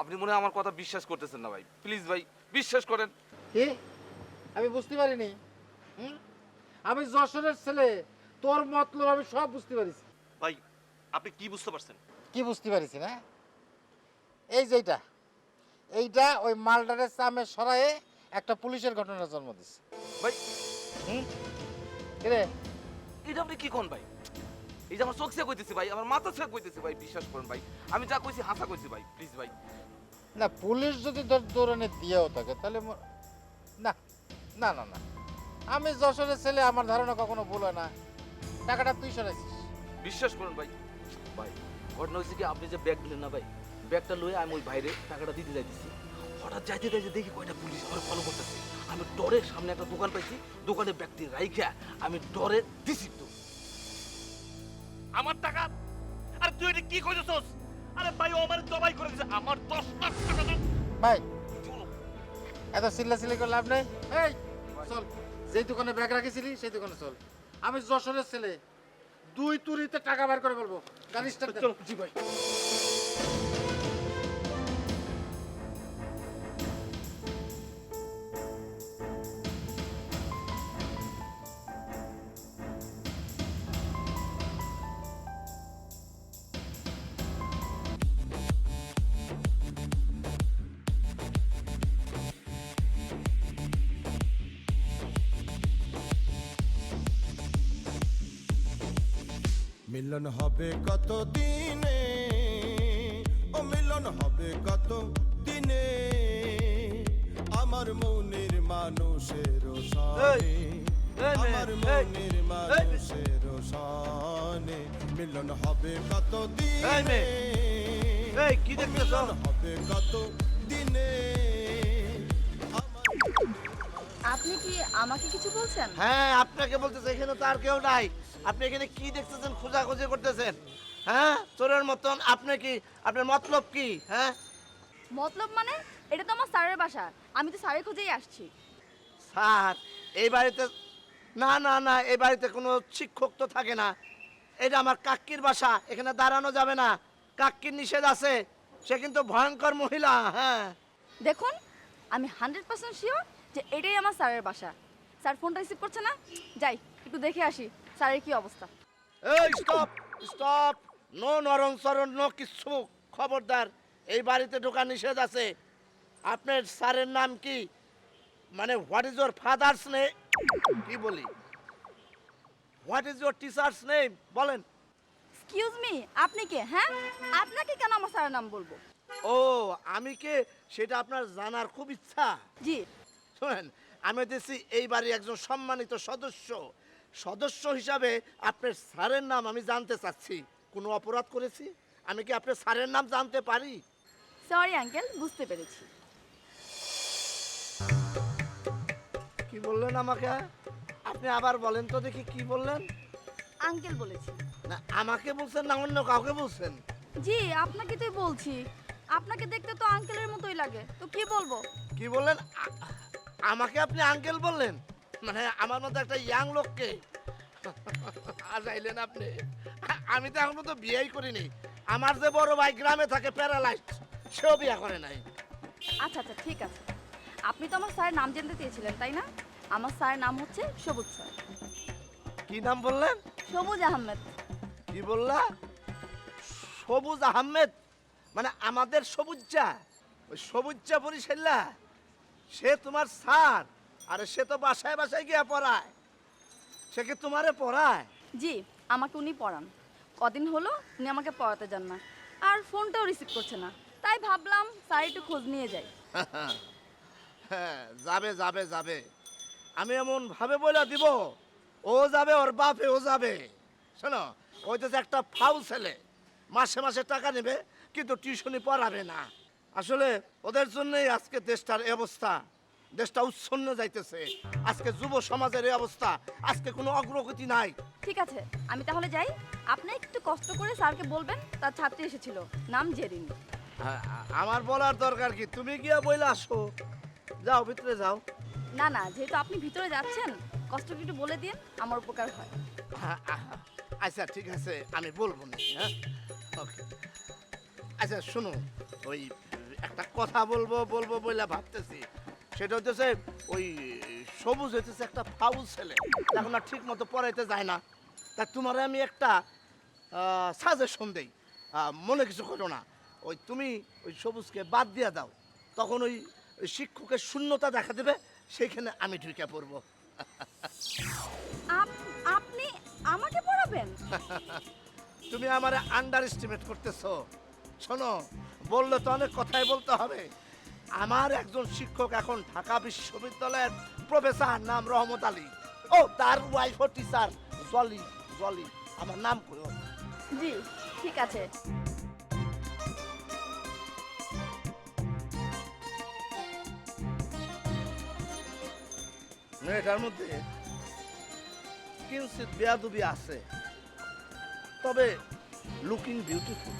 Speaker 8: আপনি মনে হয় আমার কথা বিশ্বাস করতেছেন না ভাই, প্লিজ ভাই বিশ্বাস করেন।
Speaker 1: কি? আমি বুঝতে পারিনি। হুম? আমি যশোরের ছেলে, তোর মতলব আমি সব বুঝতে পারিছি।
Speaker 7: ভাই আপনি কি বুঝতে পারছেন?
Speaker 1: কি বুঝতে পারিছি না? এই যেটা এইটা ওই মালডারের চামে সরায়ে একটা পুলিশের ঘটনার জন্ম দিচ্ছে।
Speaker 8: ভাই
Speaker 1: হুম? কিরে?
Speaker 8: এটা আপনি কি কোন ভাই? এই যে আমার চোখ সে কইতেছি ভাই, আমার মাথা সে কইতেছি ভাই, বিশ্বাস করেন ভাই। আমি যা কইছি হাসা কইছি ভাই, প্লিজ ভাই।
Speaker 1: না পুলিশ যদি দৌড়ানে দিয়েও থাকে তাহলে না না না না, আমি যশোরের ছেলে, আমার ধারণা কখনো ভুল হয় না। টাকাটা তুই সরাইছিস।
Speaker 8: বিশ্বাস করুন ভাই। ভাই ঘটনা হয়েছে কি, আপনি যে ব্যাগ দিলেন না ভাই, ব্যাগটা লয়ে আমি ওই বাইরে টাকাটা দিতে যাইতেছি। হঠাৎ যাইতে যাইতে দেখি কয়টা পুলিশ আমার ফলো করতেছে। আমি ডরে সামনে একটা দোকান পাইছি, দোকানে ব্যক্তি রাইখা আমি ডরে দিছি তো।
Speaker 7: আমার টাকা? আরে তুই এটা কি কইছস? আরে ভাই ও আমার দবাই করে দিছে, আমার 10 লাখ টাকা দাও।
Speaker 1: ভাই এত চিল্লাচিল্লি করে লাভ নেই। এই চল, যেই দোকানে ব্যাগ রাখিছিলি সেই দোকানে চল। আমি যশোরের ছেলে, 2 তুরিতে টাকা বের করে বলবো। গাড়ি স্টার্ট
Speaker 8: চলো। জি ভাই।
Speaker 11: মিলন হবে কত দিনে, ও মিলন হবে কত দিনে, আমার মনের মানুষের সনে, আমার মনের মানুষের সনে মিলন হবে কত দিনে,
Speaker 3: এই কি দেখতেছ?
Speaker 11: মিলন হবে কত দিনে।
Speaker 6: আপনি কি আমাকে কিছু বলছেন?
Speaker 3: হ্যাঁ আপনাকে বলতেছে, এখানে তো আর কেউ নাই। আপনি এখানে কি দেখতেছেন, খোঁজাখুঁজি করতেছেন? হ্যাঁ চোরের মতন। আপনি কি, আপনার মতলব কি? হ্যাঁ
Speaker 6: মতলব মানে? এটা তো আমার স্যারের বাসা, আমি তো স্যারের খোঁজেই আসছি।
Speaker 3: স্যার এই বাড়িতে, না না না, এই বাড়িতে কোনো শিক্ষক তো থাকে না। এটা আমার কাক্কির বাসা, এখানে দাঁড়ানো যাবে না। কাক্কির নিষেধ আছে, সে কিন্তু ভয়ঙ্কর মহিলা। হ্যাঁ
Speaker 6: দেখুন, আমি 100% শিওর যে এটাই আমার স্যারের বাসা। স্যার ফোনটা রিসিভ করছে না, যাই একটু দেখে আসি স্যারের কি অবস্থা।
Speaker 3: এই স্টপ স্টপ, নো নরম সরণ, নো কিচ্ছু। খবরদার, এই বাড়িতে ঢোকা নিষেধ আছে। আপনার স্যারের নাম কি? মানে what is your father's name? কি বলি, what is your teachers name বলেন?
Speaker 6: এক্সকিউজ মি, আপনি কে? হ্যাঁ, আপনাকে কেন আমার স্যারের নাম বলবো?
Speaker 3: ও আমি কে সেটা আপনার জানার খুব ইচ্ছা?
Speaker 6: জি।
Speaker 3: শোনেন, আমি দেখছি এই বাড়ির একজন সম্মানিত সদস্য। সদস্য হিসাবে আপনার স্যারের নাম আমি জানতে চাচ্ছি। কোনো অপরাধ করেছি? আমি কি আপনার স্যারের নাম জানতে পারি?
Speaker 6: সরি আঙ্কেল, বুঝতে পেরেছি।
Speaker 3: কি বললেন আমাকে? আপনি আবার বলেন তো দেখি, কি বললেন?
Speaker 6: আঙ্কেল বলেছি।
Speaker 3: না আমাকে বলছেন না অন্য কাউকে বলছেন?
Speaker 6: জি, আপনাকে তো বলছি। আপনাকে দেখতে তো আঙ্কেলের মতোই লাগে, তো কি বলবো?
Speaker 3: কি বললেন? আমাকে আপনি আঙ্কেল বললেন? মানে আমার মতো একটা ইয়াং লোককে আজাইলেন আপনি। আমি তো এখনো তো বিয়েই করিনি। আমার যে বড় ভাই গ্রামে থাকে, প্যারালাইজড, সেও বিয়ে করে নাই।
Speaker 6: আচ্ছা আচ্ছা ঠিক আছে, আপনি তো আমার স্যারের নাম জানতে চেয়েছিলেন তাই না? আমার স্যারের নাম হচ্ছে সবুজ স্যার।
Speaker 3: কি নাম বললেন?
Speaker 6: সবুজ আহমেদ।
Speaker 3: কি বললা? সবুজ আহমেদ? মানে আমাদের সবুজা, ওই সবুজা বরিশাল্লা, সে তোমার স্যার? আরে সে তো বাসায় বাসায় গিয়ে পড়ায়। সে কি তোমারে পড়ায়?
Speaker 6: জি, আমাকে উনি পড়ান। কদিন হলো উনি আমাকে পড়াতে যান না, আর ফোনটাও রিসিভ করছে না। তাই ভাবলাম স্যার একটু খোঁজ নিয়ে যাই।
Speaker 3: হ্যাঁ যাবে যাবে যাবে, আমি এমন ভাবে বলে দিব, ও যাবে, ওর বাপে ও যাবে। শোনো, ওই তো একটা ফাউল ছেলে, মাসে মাসে টাকা নেবে কিন্তু টিউশনি পড়াবে না। আসলে ওদের জন্যই আজকে দেশটার এই অবস্থা। দেশটা উচ্ছন্ন যাইতেছে। আজকে যুব সমাজের এই অবস্থা, আজকে কোনো অগ্রগতি নাই।
Speaker 6: ঠিক আছে, আমি তাহলে যাই। আপনি একটু কষ্ট করে স্যারকে বলবেন তার ছাত্রী এসেছিল, নাম জেরিন।
Speaker 3: আমার বলার দরকার কি? তুমি গিয়া বইলে আসো। যাও ভিতরে যাও।
Speaker 6: না না, যেহেতু আপনি ভিতরে যাচ্ছেন, কষ্ট করে একটু বলে দিন, আমার উপকার হয়।
Speaker 3: আচ্ছা ঠিক আছে, আমি বলবো না। হ্যাঁ ওকে। আচ্ছা শোনো, ওই একটা কথা বলবো বলবো বলে ভাবতেছি। সেটা হচ্ছে ওই সবুজ হইতেছে একটা ফাউল ছেলে, এখন আর ঠিক মতো পড়াইতে যায় না। তা তোমার আমি একটা সাজেশন দেই, মনে কিছু করো না। ওই তুমি ওই সবুজকে বাদ দিয়ে দাও, তখন ওই শিক্ষকের শূন্যতা দেখা দেবে, সেইখানে আমি ঢুকে পড়বো।
Speaker 6: আপনি আমাকে পড়াবেন?
Speaker 3: তুমি আমারে আন্ডার এস্টিমেট করতেছো। শোনো, বললে তো অনেক কথাই বলতে হবে। আমার একজন শিক্ষক এখন ঢাকা বিশ্ববিদ্যালয়ের প্রফেসর, নাম রহমত আলী। ও তার ওয়াইফ ও টিচার জলি। জলি আমার নাম করো।
Speaker 6: জি ঠিক আছে।
Speaker 3: মেয়েটার মধ্যে কিঞ্চিত বেয়াদবি আছে, তবে লুকিং বিউটিফুল।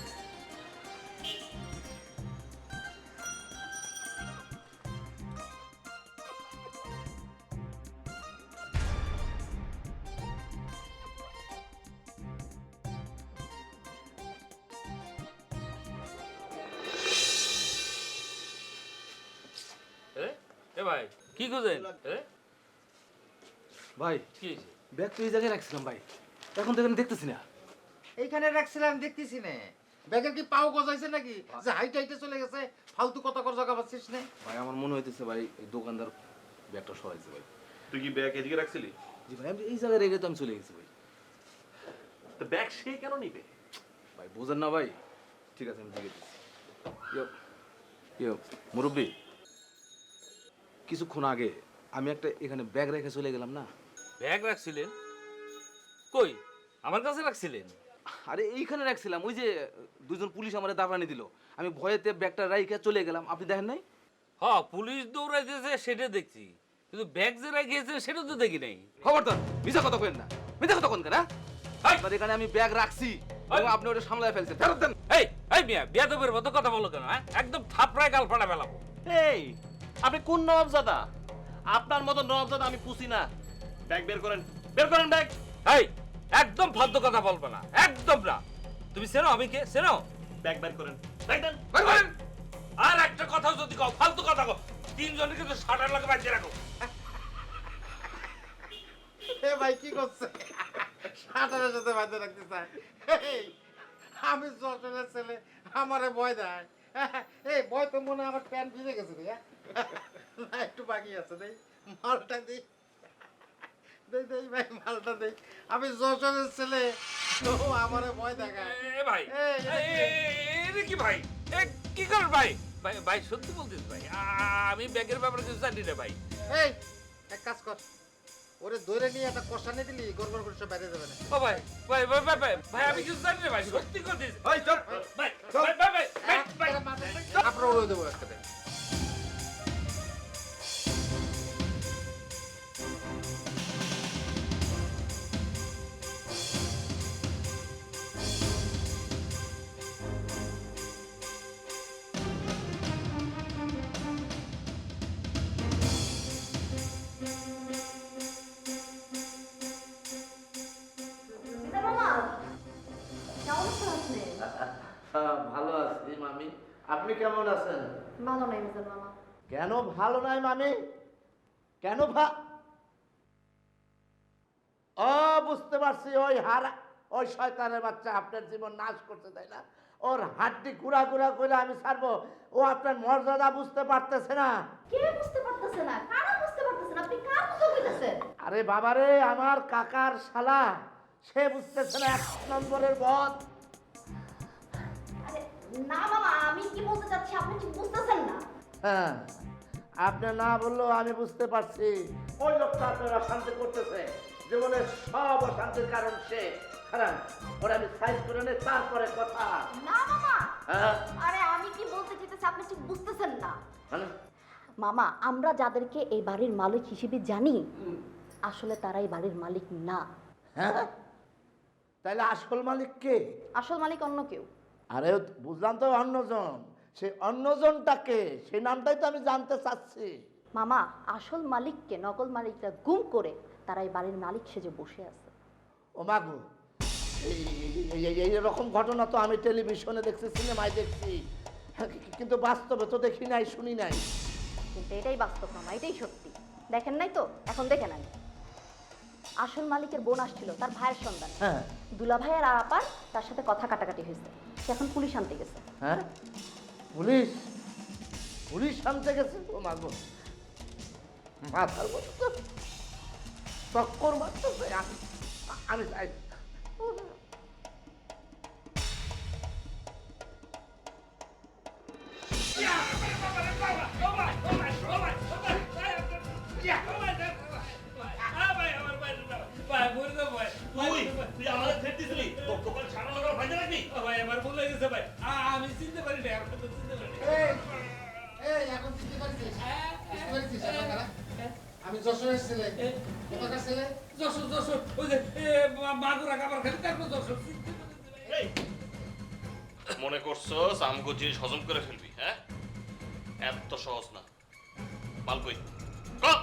Speaker 10: এ ভাই কি খুঁজেন?
Speaker 8: ভাই
Speaker 10: কি
Speaker 8: ব্যাগ তো এই জায়গায় রাখছিলাম ভাই, এখন তো এখানে দেখতেছি না।
Speaker 1: এইখানে রাখছিলাম, দেখতেছি না। ব্যাগের কি পাও গজাইছে নাকি যে হাইটে হাইটে চলে গেছে? ফালতু কথা কর জায়গা পাচ্ছিস না?
Speaker 8: ভাই আমার মনে হইতেছে ভাই এই দোকানদার ব্যাগটা সরাইছে ভাই।
Speaker 7: তুই কি ব্যাগ এদিকে রাখছিলি?
Speaker 8: জি ভাই, আমি এই জায়গায় রেখে তো আমি চলে গেছি ভাই।
Speaker 7: তো ব্যাগ সে কেন নিবে?
Speaker 8: ভাই বুঝেন না ভাই, ঠিক আছে আমি জিজ্ঞেস দিচ্ছি। ইয়ো ইয়ো মুরব্বী, কিছুক্ষণ আগে আমি একটা এখানে ব্যাগ রেখে চলে গেলাম না।
Speaker 10: ব্যাগ রাখছিলেন কই? আমার কাছে রাখছিলেন?
Speaker 8: আরে এইখানে রাখছিলাম, ওই যে দুজন পুলিশ আমার দাঁড়ানি দিল, আমি ভয়েতে ব্যাগটা রাইখে চলে গেলাম, আপনি দেখেন নাই?
Speaker 10: হ, পুলিশ দৌড়াইতেছে সেটা দেখছি, কিন্তু ব্যাগ যে রাখিয়েছে সেটা তো দেখি নাই।
Speaker 8: খবরদার মিছা কথা কইেন না, মিছা কথা কোন কেন? আপনার এখানে আমি ব্যাগ রাখছি এবং আপনি ওটা সামলায় ফেলছেন, ফেরত দেন।
Speaker 10: এই এই মিয়া, বিয়াদবের মতো কথা বলো কেন? হ্যাঁ, একদম থাপড়ায় গাল ফাটা ফেলাবো।
Speaker 7: এই আপনি কোন নবাবজাদা? আপনার মতো নবাবজাদা আমি পুষি না। ব্যাগ বের করেন, বের করেন ব্যাগ।
Speaker 10: এই একদম ফালতু কথা বলবে না, একদম না। তুমি চেনো আমি কে? চেনো?
Speaker 7: ব্যাগ বের করেন, ব্যাগ দেন।
Speaker 10: বের করেন। আর একটা কথা যদি কও, ফালতু কথা কও, তিনজনকে কিন্তু শাটার লাগে বাঁচিয়ে রাখো।
Speaker 1: এ ভাই কি করছে? সাঁতারের সাথে বাঁধে রাখতে চায়। এই, আমি যশোরের ছেলে, আমারে ভয় দেয়। এই ভয় তো মনে হয় আমার প্যান্ট ভিজে গেছে রে। না একটু বাকি আছে, দেই মালটা দেই, দেই দেই ভাই মালটা দেই। আমি যশোরের ছেলে, তো আমারে ভয় দেখায়।
Speaker 10: এ ভাই,
Speaker 1: এই,
Speaker 10: এই কি ভাই? এ কি করেন ভাই? ভাই ভাই সত্যি বলতেছি ভাই, আমি ব্যাগের ব্যাপারে কিছু জানি না ভাই।
Speaker 1: এই এক কাজ কর, ওরে ধরে নিয়ে একটা কষানি দিলি গড়বড় করে সব বাইরে যাবে না।
Speaker 10: ও ভাই ভাই ভাই ভাই ভাই ভাই আমি কিছু জানি না ভাই, সত্যি কথা।
Speaker 8: এই চল
Speaker 10: ভাই ভাই ভাই ভাই ভাই
Speaker 1: আপনার উড়ে দেবো একটা।
Speaker 6: মামা কেমন আছেন আপনি?
Speaker 3: ভালো আছি মামি, আপনি কেমন আছেন?
Speaker 6: ভালো নাই মিজান মামা।
Speaker 3: কেন ভালো নাই মামি? কেন ও বুঝতে পারছি, ওই শয়তানের বাচ্চা আপনার জীবন নাশ করতে, তাই না? ওর হাড্ডি গুড়া গুড়া করে আমি ছাড়বো, ও আপনার মর্যাদা বুঝতে পারতেছে না।
Speaker 6: কে বুঝতে পারতেছে না? কারা বুঝতে পারতেছে না? আপনি কার কথা কইতাছেন?
Speaker 3: আরে বাবারে, আমার কাকার শালা, সে বুঝতেছে না, 1 নম্বরের বদ।
Speaker 6: আরে না মামা, আমি কি বলতে চাচ্ছি আপনি কি বুঝতেছেন না?
Speaker 3: হ্যাঁ, আপনি না বললেও আমি বুঝতে পারছি, ওই লোকটা আপনার অশান্তি করতেছে, জীবনের সব অশান্তির কারণ সে। খারাপ, ওরা আমি সাইজ করে নেই, তারপরে কথা।
Speaker 6: না মামা,
Speaker 3: হ্যাঁ
Speaker 6: আরে আমি কি বলতে চাইতেছি আপনি ঠিক বুঝতেছেন না।
Speaker 3: মানে
Speaker 6: মামা, আমরা যাদেরকে এই বাড়ির মালিক হিসেবে জানি, আসলে তারা এই বাড়ির মালিক না।
Speaker 3: হ্যাঁ, তাহলে আসল মালিক কে?
Speaker 6: আসল মালিক অন্য কেউ।
Speaker 3: আরে বুঝলাম তো, অন্যজন। সে অন্যজনটাকে, সেই নামটাই তো আমি জানতে চাচ্ছি।
Speaker 6: মামা, আসল মালিককে নকল মালিকরা গুম করে তারা এই বাড়ির মালিক সেজে বসে আছে।
Speaker 3: ও মাগো, এইরকম ঘটনা তো আমি টেলিভিশনে দেখছি, সিনেমায় দেখছি, কিন্তু বাস্তবে তো দেখি নাই, শুনি নাই।
Speaker 6: কিন্তু এটাই বাস্তব মামা, এটাই সত্যি। দেখেন নাই তো, এখন দেখে নেন। আসল মালিকের বোন আসছিল, তার ভাইয়ের সন্তান।
Speaker 3: হ্যাঁ
Speaker 6: দুলা ভাইয়ের আপার তার সাথে কথা কাটাকাটি হয়েছে, সে এখন পুলিশ আনতে গেছে।
Speaker 3: হ্যাঁ, পুলিশ পুলিশ আনতে গেছে? ও মাগো, মাথার মতো তো চক্কর মারতেছে। আমি চাই
Speaker 7: তুই আমাদের ফের দিছিলি, তোর দোকান সারা লাগা ভাইজা রাখবি।
Speaker 10: ভাই আমার ভুল হয়ে গেছে ভাই, আমি চিনতে পারি না, আর কত চিনতে পারি না।
Speaker 1: এই এখন চিনতে পারছিস? বুঝতে পারছিস আমরা কারা? আমি যশোরের ছেলে, কোথাকার ছেলে?
Speaker 10: যশোর যশোর, ওই যে মাগুরা খাবার খালি, তারপর যশোর চিনতে পারি ভাই।
Speaker 7: মনে করছো আমগো জিনিস হজম করে ফেলবি? হ্যাঁ, এত সহজ না। মাল কই? কম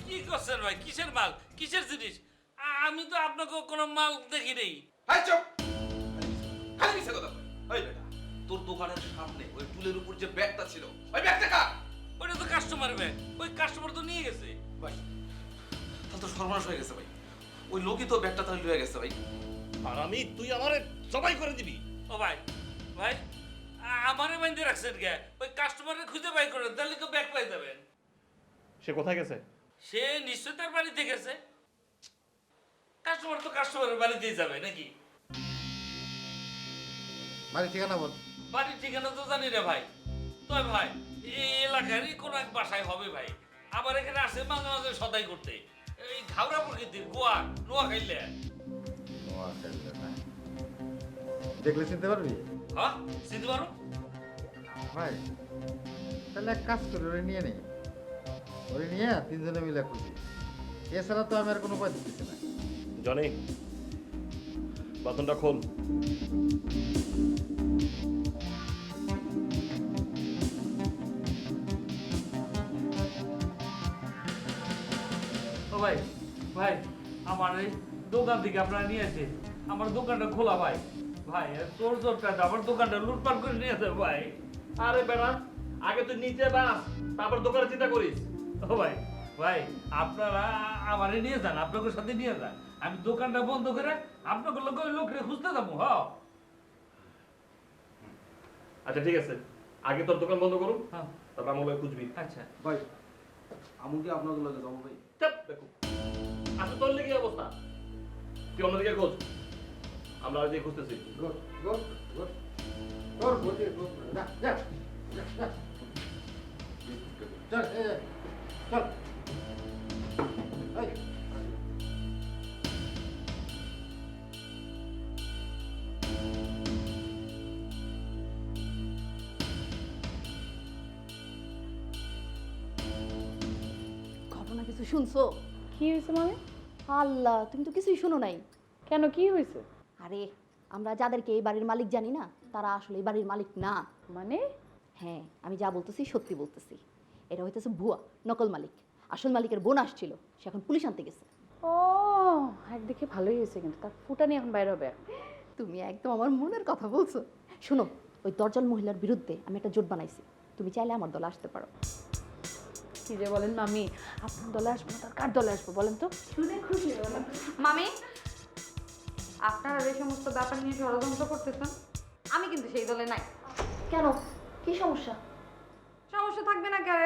Speaker 10: কি করছেন ভাই? কিসের মাল, কিসের জিনিস? আমি তো আপনাকে কোনো মাল দেখি নেই।
Speaker 8: এই চুপ, খালি মিছা কথা বল। এই বেটা, তোর দোকানের সামনে ওই টুলের উপর যে ব্যাগটা ছিল, ওই ব্যাগটা কার?
Speaker 10: ওটা তো কাস্টমার ব্যাগ, ওই কাস্টমার তো নিয়ে গেছে।
Speaker 8: ভাই তাহলে তো সর্বনাশ হয়ে গেছে ভাই, ওই লোকই তো ব্যাগটা তাহলে লয়ে গেছে ভাই।
Speaker 7: আর আমি, তুই আমারে জবাই করে দিবি।
Speaker 10: ও ভাই ভাই, আমারে বাইন্ধে রাখছেন কে? ওই কাস্টমারের খুঁজে বাই করেন, তাহলে তো ব্যাগ পাই যাবেন।
Speaker 7: সে কোথায় গেছে?
Speaker 10: সে নিশ্চয় তার বাড়িতে গেছে। কাস্টমার তো কাস্টমারের বাড়িতেই যাবে নাকি?
Speaker 1: বাড়ির ঠিকানা বল।
Speaker 10: বাড়ির ঠিকানা তো জানি রে ভাই। তবে ভাই এই এলাকারই কোনো এক বাসায় হবে ভাই। আবার এখানে আসে মাঝে মাঝে সদাই করতে। এই ঘাওড়া প্রকৃতির গোয়া নোয়া খাইলে।
Speaker 1: দেখলে চিনতে পারবি?
Speaker 10: হ্যাঁ চিনতে পারো?
Speaker 1: ভাই তাহলে এক কাজ করি, ওরে নিয়ে নেই, ওরে নিয়ে তিনজনে মিলে খুঁজি। এছাড়া তো আমি আর কোনো উপায় দিতেছি না।
Speaker 7: জনি বাথনটা খোল।
Speaker 10: ও ভাই ভাই আমার এই দোকান থেকে আপনারা নিয়ে আসে, আমার দোকানটা খোলা ভাই। ভাই তোর জোরটা আমার দোকানটা লুটপাট করে নিয়ে আসে ভাই।
Speaker 7: আরে বেড়া, আগে তুই নিচে বাস, তারপর দোকানে চিন্তা করিস।
Speaker 10: ও ভাই ভাই আপনারা আমারে নিয়ে যান, আপনাদের সাথে নিয়ে যান। আমি দোকানটা বন্ধ করে আপনাদের লোকরে খুঁজতে যাবো। হ্যাঁ
Speaker 7: আচ্ছা ঠিক আছে, আগে তোর দোকান বন্ধ করুন,
Speaker 10: হ্যাঁ
Speaker 7: তারপর আমার খুঁজবি।
Speaker 10: আচ্ছা
Speaker 8: ভাই আমি কি আপনাদের লগে যাবো ভাই?
Speaker 7: চাপ দেখো, আচ্ছা তোর লেগে অবস্থা, তুই অন্যদিকে খোঁজ, আমরা আর দিয়ে খুঁজতেছি।
Speaker 1: চল চল।
Speaker 6: ঘটনা কিছু শুনছো?
Speaker 12: কি হয়েছে মানে?
Speaker 6: আল্লাহ, তুমি তো কিছুই শোনো নাই।
Speaker 12: কেন কি হয়েছে?
Speaker 6: আরে আমরা যাদেরকে এই বাড়ির মালিক জানি না, তারা আসলে এই বাড়ির মালিক না।
Speaker 12: মানে?
Speaker 6: হ্যাঁ, আমি যা বলতেছি সত্যি বলতেছি। এটা হইতেছে ভুয়া, নকল মালিক। আসল মালিকের বোন আসছিল, সে এখন পুলিশ আনতে গেছে।
Speaker 12: ও একদিকে ভালোই হয়েছে, কিন্তু তার ফুটানি এখন বাইরে হবে।
Speaker 6: তুমি একদম আমার মনের কথা বলছো। শোনো, ওই দরজাল মহিলার বিরুদ্ধে আমি একটা জোট বানাইছি। তুমি চাইলে আমার দলে আসতে পারো।
Speaker 12: কি যে বলেন মামি, আপনার দলে আসবো না তার কার দলে আসবো বলেন তো?
Speaker 5: শুনে খুশি হলাম। মামি, আপনারা এই সমস্ত ব্যাপার নিয়ে ষড়যন্ত্র করতেছেন, আমি কিন্তু সেই দলে নাই।
Speaker 6: কেন, কি সমস্যা?
Speaker 5: সমস্যা থাকবে না কেন?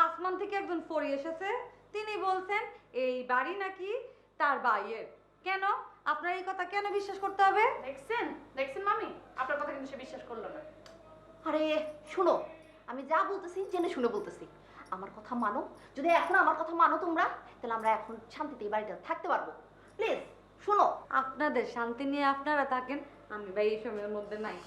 Speaker 5: আসমান থেকে একজন পড়ে এসেছে, তিনি বলছেন এই বাড়ি নাকি তার ভাইয়ের। কেন আপনার এই কথা কেন বিশ্বাস করতে হবে?
Speaker 12: দেখছেন দেখছেন মামি, আপনার কথা কিন্তু সে বিশ্বাস করলো না।
Speaker 6: আরে শোনো, আমি যা বলতেছি জেনে শুনে বলতেছি। আমার কথা মানো। যদি এখন আমার কথা মানো তোমরা, তাহলে আমরা এখন শান্তিতে এই বাড়িটা থাকতে পারবো। প্লিজ শোনো।
Speaker 5: আপনাদের শান্তি নিয়ে আপনারা থাকেন, আমি ভাই এই সময়ের মধ্যে নাই।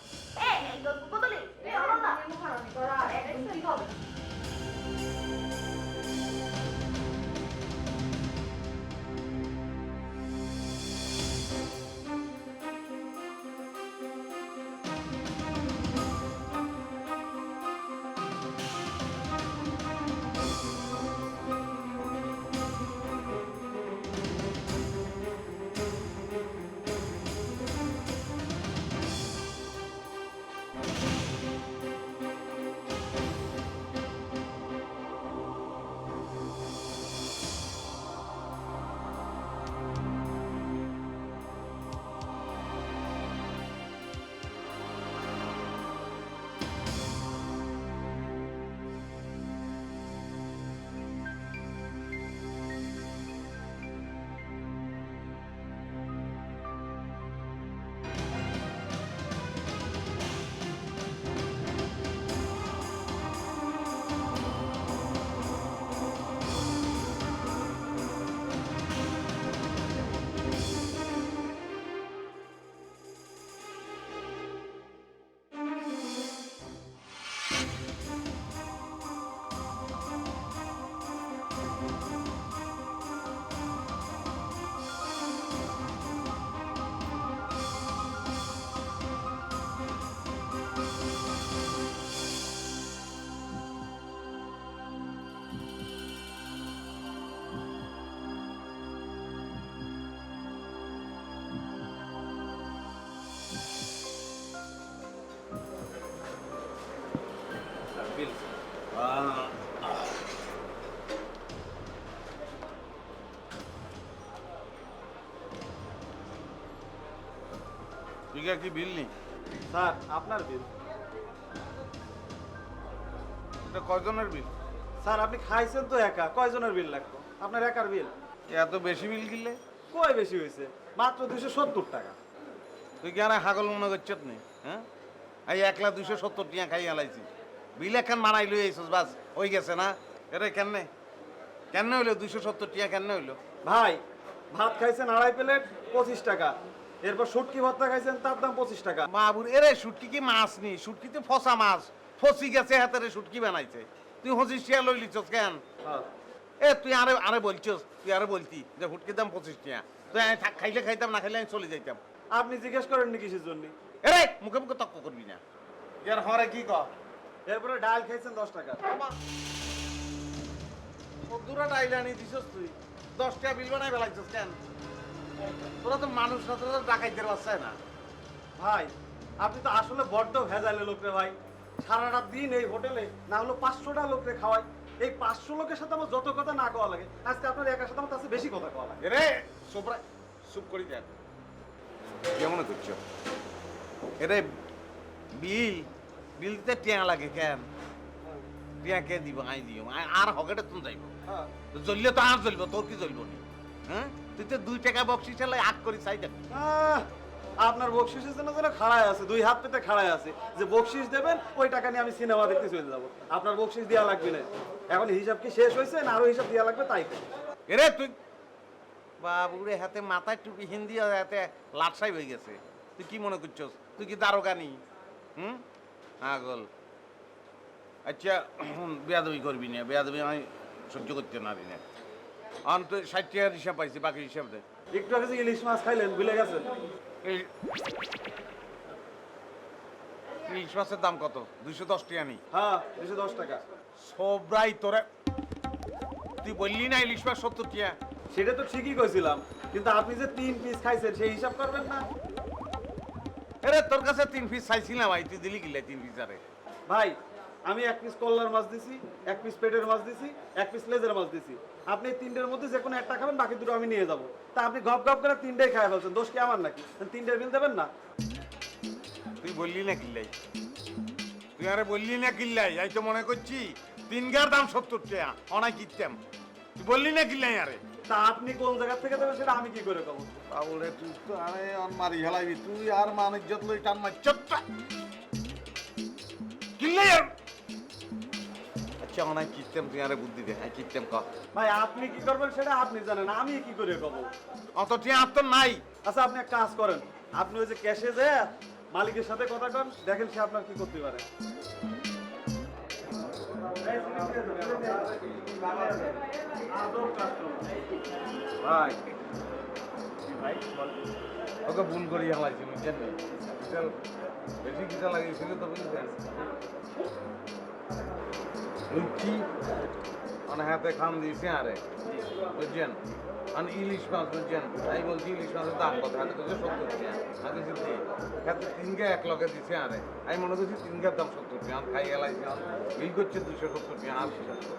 Speaker 2: বিঘা কি বিল নেই?
Speaker 9: স্যার আপনার বিল।
Speaker 2: এটা কয়জনের বিল?
Speaker 9: স্যার আপনি খাইছেন তো একা, কয়জনের বিল লাগতো? আপনার একার বিল।
Speaker 2: এত বেশি বিল কিনলে?
Speaker 9: কয় বেশি হয়েছে? মাত্র 270 টাকা।
Speaker 2: তুই কি আর হাগল মনে করছত নি? হ্যাঁ, এই 1,270 টিয়া খাই আলাইছি। বিল একখান মারাই লই আইছস, বাস হই গেছে না? এরে কেন হইলো 270 টিয়া কেন হইলো?
Speaker 13: ভাই ভাত খাইছেন 2.5 প্লেট 25 টাকা, এরপর শুটকি ভর্তা খাইছেন তার দাম 25 টাকা।
Speaker 2: বাবুর এরে শুটকি কি মাছ নি? শুটকি তো ফসা মাছ, ফসি গেছে হাতেরে শুটকি বানাইছে। তুই 25 টিয়া লই লিছস কেন?
Speaker 13: হ্যাঁ।
Speaker 2: এ তুই আরে বলছস, তুই আরে বলতি যে ফুটকির দাম 25 টিয়া। তুই আমি খাইলে খাইতাম, না খাইলে আমি চলে যাইতাম।
Speaker 13: আপনি জিজ্ঞেস করেননি কিসের জন্য?
Speaker 2: এরে মুখে মুখে তক্ক করবি না। ইয়ার হরে কি কর?
Speaker 13: এরপরে ডাল খাইছেন 10 টাকা।
Speaker 2: কদ্দুরা ডাইল আনি দিছস তুই? 10 টাকা বিল বানাই ফেলাইছস কেন? তোরা তো মানুষ না, তোরা তো ডাকাইতের বাচ্চা না।
Speaker 13: ভাই আপনি তো আসলে বড্ড ভেজালে লোক রে ভাই। সারাটা দিন এই হোটেলে না হলো 500টা লোকরে খাওয়াই। এই 500 লোকের সাথে আমার যত কথা না কওয়া লাগে, আজকে আপনার একার সাথে আমার তার চেয়ে বেশি কথা কওয়া লাগে।
Speaker 2: এরে সোপরা চুপ করি দেখ। কেমন করছো? এরে বিল দিতে টিয়া লাগে কেন? টিয়া কে দিব? আই দিও আর হকেটে তুমি যাইব।
Speaker 13: হ্যাঁ।
Speaker 2: জ্বললে তো আর জ্বলবো, তোর কি জ্বলবো নি? হ্যাঁ, তুই তো 2 টাকা বকশিস চালে আগ করি চাই যাবি।
Speaker 13: আপনার বকশিসের জন্য যেন খাড়ায় আছে, 2 হাত পেতে খাড়ায় আছে যে বকশিস দেবেন ওই টাকা নিয়ে আমি সিনেমা দেখতে চলে যাবো। আপনার বকশিস দেওয়া লাগবে না। এখন হিসাব কি শেষ হয়েছে না আরো হিসাব দেওয়া লাগবে তাই?
Speaker 2: এরে তুই বাবুরে হাতে মাথায় টুপি হিন্দি আর হাতে লাটসাই হয়ে গেছে। তুই কি মনে করছস? তুই কি দারোগানি? আগল। আচ্ছা বেয়াদবি করবি না, বেয়াদবি আমি সহ্য করতে পারি না। অন্ত 60 টাকার হিসাব পাইছি, বাকি হিসাব দে।
Speaker 13: একটু আগে যে ইলিশ মাছ খাইলেন ভুলে গেছেন?
Speaker 2: ইলিশ মাছের দাম কত? 210 টাকা নি?
Speaker 13: হ্যাঁ 210 টাকা।
Speaker 2: সবরাই তোরা তুই বললি না ইলিশ মাছ 70 টাকা?
Speaker 13: সেটা তো ঠিকই কইছিলাম, কিন্তু আপনি যে 3 পিস খাইছেন সেই হিসাব করবেন না?
Speaker 2: আরে তোর কাছে 3 পিস চাইছিলাম, ভাই তুই দিলি কিলে 3 পিস? আরে
Speaker 13: ভাই আমি 1 পিস কল্লার মাছ দিছি, 1 পিস পেটের মাছ দিছি, 1 পিস লেজের মাছ দিছি। আপনি এই 3টের মধ্যে যে কোনো একটা খাবেন, বাকি দুটো আমি নিয়ে যাব। তা আপনি গপ গপ করে 3টাই খাই ফেলছেন, দোষ কি আমার নাকি? 3টার বিল দেবেন না?
Speaker 2: তুই বললি না কিল্লাই? তুই আরে বললি না কিল্লাই? এই তো মনে করছি 3 গার দাম 70 টাকা, অনাই কিনতাম। তুই বললি না কিল্লাই? আরে
Speaker 13: তা আপনি কোন জায়গা থেকে দেবেন সেটা আমি কি করে কব?
Speaker 2: বাবুরে তুই তো আরে অন মারি হেলাইবি তুই, আর মান ইজ্জত লই টান মার চত্তা কিল্লাই। আর আচ্ছা অনাই কিনতাম, তুই আরে বুদ্ধি দে। হ্যাঁ কিনতাম ক।
Speaker 13: ভাই আপনি কি করবেন সেটা আপনি জানেন, আমি কি করে কব?
Speaker 2: অত টিয়া আর তো নাই।
Speaker 13: আচ্ছা আপনি এক কাজ করেন, আপনি ওই যে ক্যাশে যে মালিকের সাথে কথা কন, দেখেন সে আপনার কি করতে পারে।
Speaker 2: ভাই ওকে ভুল করি হালাইছি, বুঝছেন না? বেশি কিটা লাগিয়েছিল তো বুঝছেন। লুচি মানে হাতে খাম দিয়েছে আরে, বুঝছেন? আর ইলিশ মাছ বুঝছেন, আমি বলছি ইলিশ মাছের দাম কত? হাতে তো 70 টাকা। আমি দিচ্ছি হাতে 3 গা 1 লগে দিছে আরে, আমি মনে করছি 3 গার দাম 70 টাকা। আমি খাই গেলাইছি, বিল করছে 270 টাকা।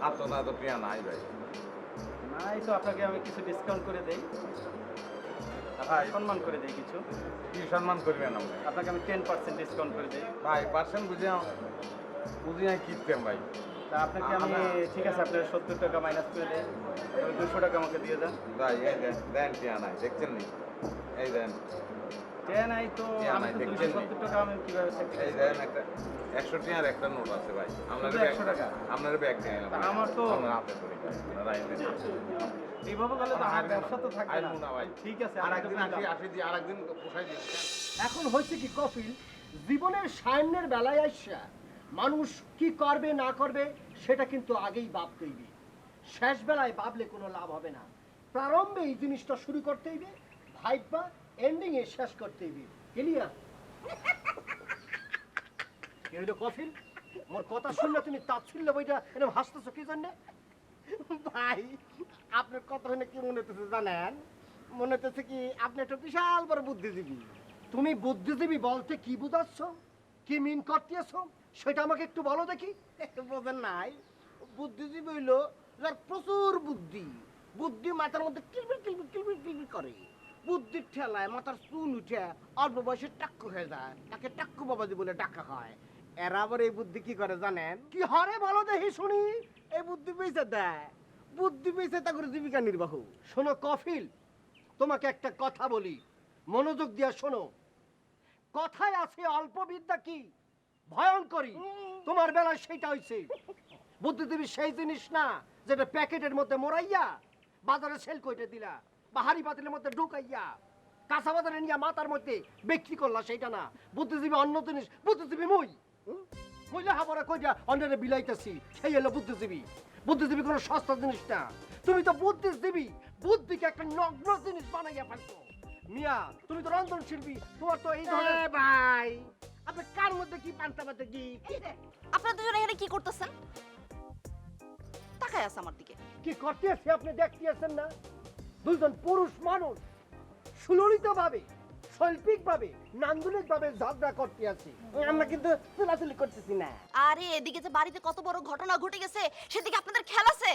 Speaker 2: আর তো না তো টাকা নাই ভাই।
Speaker 13: নাই তো আপনাকে আমি কিছু ডিসকাউন্ট করে দেই, সম্মান করে দেই কিছু।
Speaker 2: কি সম্মান করবেন আপনি?
Speaker 13: আপনাকে আমি 10% ডিসকাউন্ট করে দেই।
Speaker 2: ভাই পার্সেন্ট বুঝে আমি কিনতাম ভাই।
Speaker 13: তা আপনাকে আমি ঠিক আছে আপনার 70 টাকা মাইনাস করে দেই, 200 টাকা আমাকে দিয়ে দেন।
Speaker 2: ভাই এই দেন টিয়া নাই, দেখছেন নি? এই দেন
Speaker 13: নাই তো
Speaker 2: টিয়া
Speaker 13: আমি
Speaker 2: নাই,
Speaker 13: তো
Speaker 2: দেখছেন নি?
Speaker 13: 270 টাকা আমি কিভাবে
Speaker 2: এই
Speaker 13: sacrifice
Speaker 2: দেন
Speaker 13: করব?
Speaker 2: একটা 100 টাকার একটা নোট আছে ভাই। আপনার
Speaker 13: শুধু 100 টাকা?
Speaker 2: আপনার ব্যাগ দিয়ে এলাম।
Speaker 13: আমার তো-
Speaker 2: আমার হাতে করি ভাই, আপনারা আইলেন।
Speaker 13: এইভাবে গেলে তো আর ব্যবসা তো থাকবে
Speaker 2: আইলু না ভাই।
Speaker 13: ঠিক আছে
Speaker 2: আর একদিন আসি দিয়ে আর একদিন পোষাই দিচ্ছি।
Speaker 3: এখন হয়েছে কি কফিল, জীবনের সামনের বেলায় আইসা মানুষ কি করবে না করবে সেটা কিন্তু আগেই ভাবতে হইবে। শেষ বেলায় ভাবলে কোনো লাভ হবে না। প্রারম্ভে এই জিনিসটা শুরু করতে হইবে, ভাইবা এন্ডিং এ শেষ করতে হইবে। ক্লিয়ার? কি হইলো কফিল? আমার কথা শুনলে তুমি তাচ্ছিল্য বইটা এরকম হাসতেছো কি জন্য? ভাই আপনার কথা শুনে কি মনে হতেছে জানেন? মনে হতেছে কি আপনি একটা বিশাল বড় বুদ্ধিজীবী। তুমি বুদ্ধিজীবী বলতে কি বুঝাচ্ছ, কি মিন করতেছ সেটা আমাকে একটু বলো দেখি। বোঝেন নাই, বুদ্ধিজীবী হইলো যার প্রচুর বুদ্ধি, বুদ্ধি মাথার মধ্যে কিলবিল কিলবিল কিলবিল কিলবিল করে, বুদ্ধির ঠেলায় মাথার চুল উঠে অল্প বয়সে টাক্কু হয়ে যায়, তাকে টাক্কু বাবাজি বলে ডাকা হয়। এরা আবার এই বুদ্ধি কি করে জানেন? কি হরে বলো দেখি শুনি। এই বুদ্ধি পেয়েছে দেয়, বুদ্ধি পেয়েছে তা করে জীবিকা নির্বাহ। শোনো কফিল, তোমাকে একটা কথা বলি, মনোযোগ দিয়া শোনো। কথায় আছে অল্প বিদ্যা কি ভয়ঙ্করী, তোমার বেলায় সেটা হয়েছে। বুদ্ধিজীবী সেই জিনিস না যেটা প্যাকেটের মধ্যে মোড়াইয়া বাজারে সেল করে দিলা বা হাড়ি পাতিলের মধ্যে ঢুকাইয়া কাঁচা বাজারে নিয়ে মাথার মধ্যে বিক্রি করলা, সেইটা না। বুদ্ধিজীবী অন্য জিনিস, বুদ্ধিজীবী মই মহিলা হাবরা কইয়া অন্যের বিলাইতেছি, সেই হলো বুদ্ধিজীবী। বুদ্ধিজীবী কোনো সস্তা জিনিস না। তুমি তো বুদ্ধিজীবী, বুদ্ধিকে একটা নগ্ন জিনিস বানাইয়া ফেলছো। মিয়া তুমি তো রন্ধন শিল্পী, তোমার তো এই ধরনের ভাই। আপনি কার মধ্যে কি পান্তা পাতে কি
Speaker 6: আপনারা দুজন এখানে কি করতেছেন? তাকায় আছে আমার দিকে।
Speaker 3: কি করতে আছে আপনি দেখতে আছেন না? দুইজন পুরুষ মানুষ সুললিত ভাবে, শৈল্পিক ভাবে, নান্দনিক ভাবে ঝগড়া করতে আছে। আমরা কিন্তু চুলাচুলি করতেছি না।
Speaker 6: আরে এদিকে যে বাড়িতে কত বড় ঘটনা ঘটে গেছে সেদিকে আপনাদের খেয়াল আছে?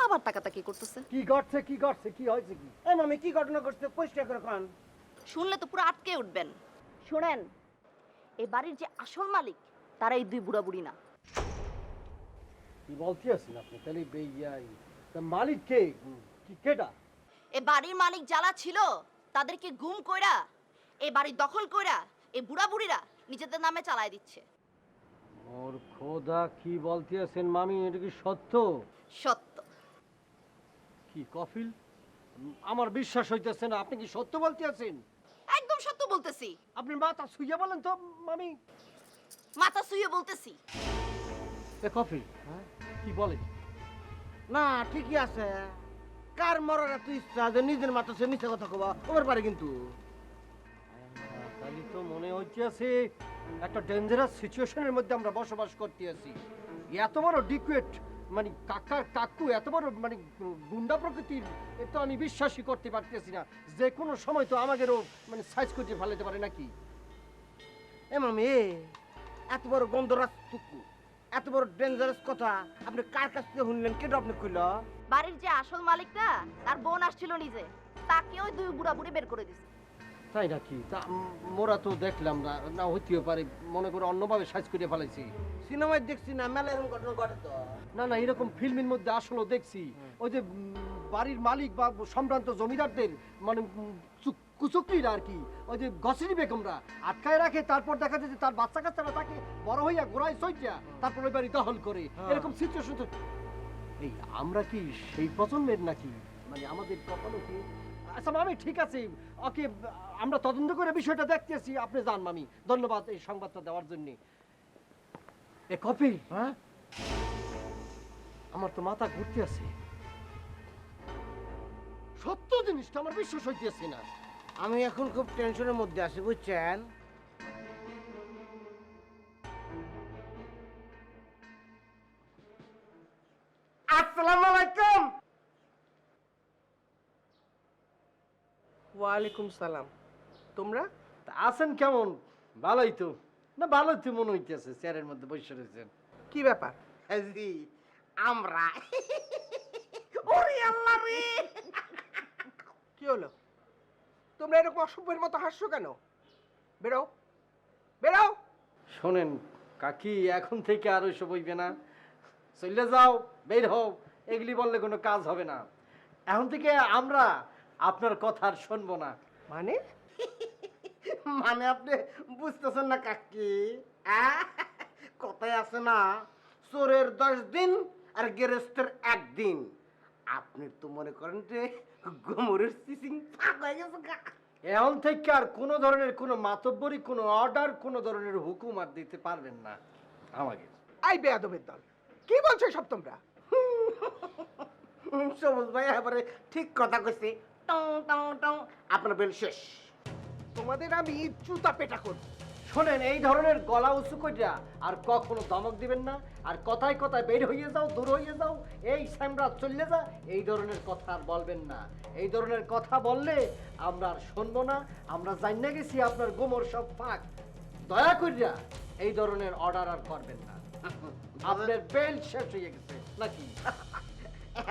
Speaker 6: আবার তাকাতাকি করতেছে।
Speaker 3: কি ঘটছে কি ঘটছে কি হয়েছে কি?
Speaker 4: এই মামি কি ঘটনা ঘটছে পরিষ্কার করে কোন।
Speaker 6: শুনলে তো পুরো আটকে উঠবেন। শুনেন, এই বাড়ির যে আসল মালিক তারা এই দুই বুড়া বুড়ি না।
Speaker 3: কি বলতে আছেন আপনি? তাহলে বেয়াই মালিক কে? কি কেডা?
Speaker 6: এই বাড়ির মালিক যারা ছিল তাদেরকে গুম কইরা এই বাড়ি দখল কইরা এই বুড়া বুড়িরা নিজেদের নামে চালায় দিচ্ছে।
Speaker 3: ওর খোদা, কি বলতে আছেন মামি? এটা কি সত্য?
Speaker 6: সত্য।
Speaker 3: কি কফিল, আমার বিশ্বাস হইতেছে না। আপনি কি সত্য বলতে আছেন?
Speaker 6: একদম সত্য বলতেছি।
Speaker 3: আপনি মাথা ছুঁয়ে বলেন তো মামি।
Speaker 6: মাথা ছুঁয়ে বলতেছি।
Speaker 3: এ কফিল, কি বলে?
Speaker 4: না ঠিকই আছে। কার মরার এত ইচ্ছা যে নিজের মাথা সে মিথ্যা কথা কবা ওর পারে কিন্তু।
Speaker 3: তাহলে তো মনে হচ্ছে একটা ডেঞ্জারাস সিচুয়েশনের মধ্যে আমরা বসবাস করতে আছি। এত বড় ডিকুয়েট মানে কাকু এত বড় মানে গুন্ডা প্রকৃতির, এ তো আমি বিশ্বাসই করতে পারতেছি না। যে কোনো সময় তো আমাদেরও মানে সাইজ করে ফেলাতে পারে নাকি?
Speaker 4: এ মামি এত বড় গন্ধরাজ টুকু, এত বড় ডেঞ্জারাস কথা আপনি কার কাছ থেকে শুনলেন? কেন আপনি কইল?
Speaker 6: বাড়ির যে আসল মালিকটা তার বোন আসছিল নিজে, তাকে ওই দুই বুড়া বুড়ি বের করে দিছে।
Speaker 3: তাই নাকি? তা মোরা তো দেখলাম না, না হইতেও পারে, মনে করে অন্যভাবে সাইজ করে ফেলাইছি।
Speaker 4: সিনেমায় দেখছি না, মেলা এরকম ঘটনা ঘটে তো।
Speaker 3: না না, এরকম ফিল্মের মধ্যে আসলে দেখছি। ওই যে বাড়ির মালিক বা সম্ভ্রান্ত জমিদারদের মানে কুচুকলিরা আর কি, ওই যে গসিরি বেগমরা আটকায় রাখে, তারপর দেখা যায় যে তার বাচ্চা কাচ্চারা তাকে বড় হইয়া গোড়ায় সইয়া তারপর ওই বাড়ি দখল করে। এরকম সিচুয়েশন তো এই আমরা কি সেই প্রজন্মের নাকি? মানে আমাদের কখনো কি? আচ্ছা মামি ঠিক আছে, ওকে আমরা তদন্ত করে বিষয়টা দেখতেছি। আপনি যান মামি, ধন্যবাদ এই সংবাদটা দেওয়ার জন্য। এ কপিল, হ্যাঁ আমার তো মাথা ঘুরতে আছে। সত্য জিনিসটা আমার বিশ্বাস হইতেছে না।
Speaker 4: আমি এখন খুব টেনশনের মধ্যে আছি বুঝছেন। আসসালামু আলাইকুম। ওয়ালাইকুম সালাম। তোমরা
Speaker 3: আছেন কেমন? ভালোই তো। না ভালোই তো মনে হইতেছে, চেয়ারের মধ্যে বসে রয়েছেন।
Speaker 4: কি ব্যাপার? জি আমরা। ওরে আল্লাহ রে, কি হলো? তোমরা এরকম অসভ্যের মতো হাসছো কেন? বেরো বেরো।
Speaker 3: শোনেন কাকি, এখন থেকে আর ওইসব হইবে না। চলে যাও, বের হও, এগুলি বললে কোনো কাজ হবে না। এখন থেকে আমরা আপনার কথা আর শুনবো না।
Speaker 4: মানে মানে আপনি বুঝতেছেন না কাকি? কথায় আছে না, চোরের 10 দিন আর গেরেস্তের 1 দিন। আপনি তো মনে করেন যে গোমরের সিসিং ফাঁক হয়ে গেছে।
Speaker 3: এখন থেকে আর কোনো ধরনের কোনো মাতব্বরি, কোনো অর্ডার, কোনো ধরনের হুকুম আর দিতে পারবেন না আমাকে।
Speaker 4: আই বেয়াদবের দল, কি বলছো সব তোমরা? সবুজ ভাই এবারে ঠিক কথা কইছে। টং টং টং, আপনার বেল শেষ। তোমাদের আমি জুতা পেটা করব।
Speaker 3: শোনেন, এই ধরনের গলা উঁচু কইরা আর কখনো ধমক দিবেন না। আর কথায় কথায় বের হইয়ে যাও, দূর হইয়ে যাও, এই স্যামরা চললে যা, এই ধরনের কথা আর বলবেন না। এই ধরনের কথা বললে আমরা আর শুনবো না। আমরা জানিয়ে গেছি আপনার গোমর সব ফাঁক। দয়া কইরা এই ধরনের অর্ডার আর করবেন না। আপনার বেল শেষ হয়ে গেছে নাকি?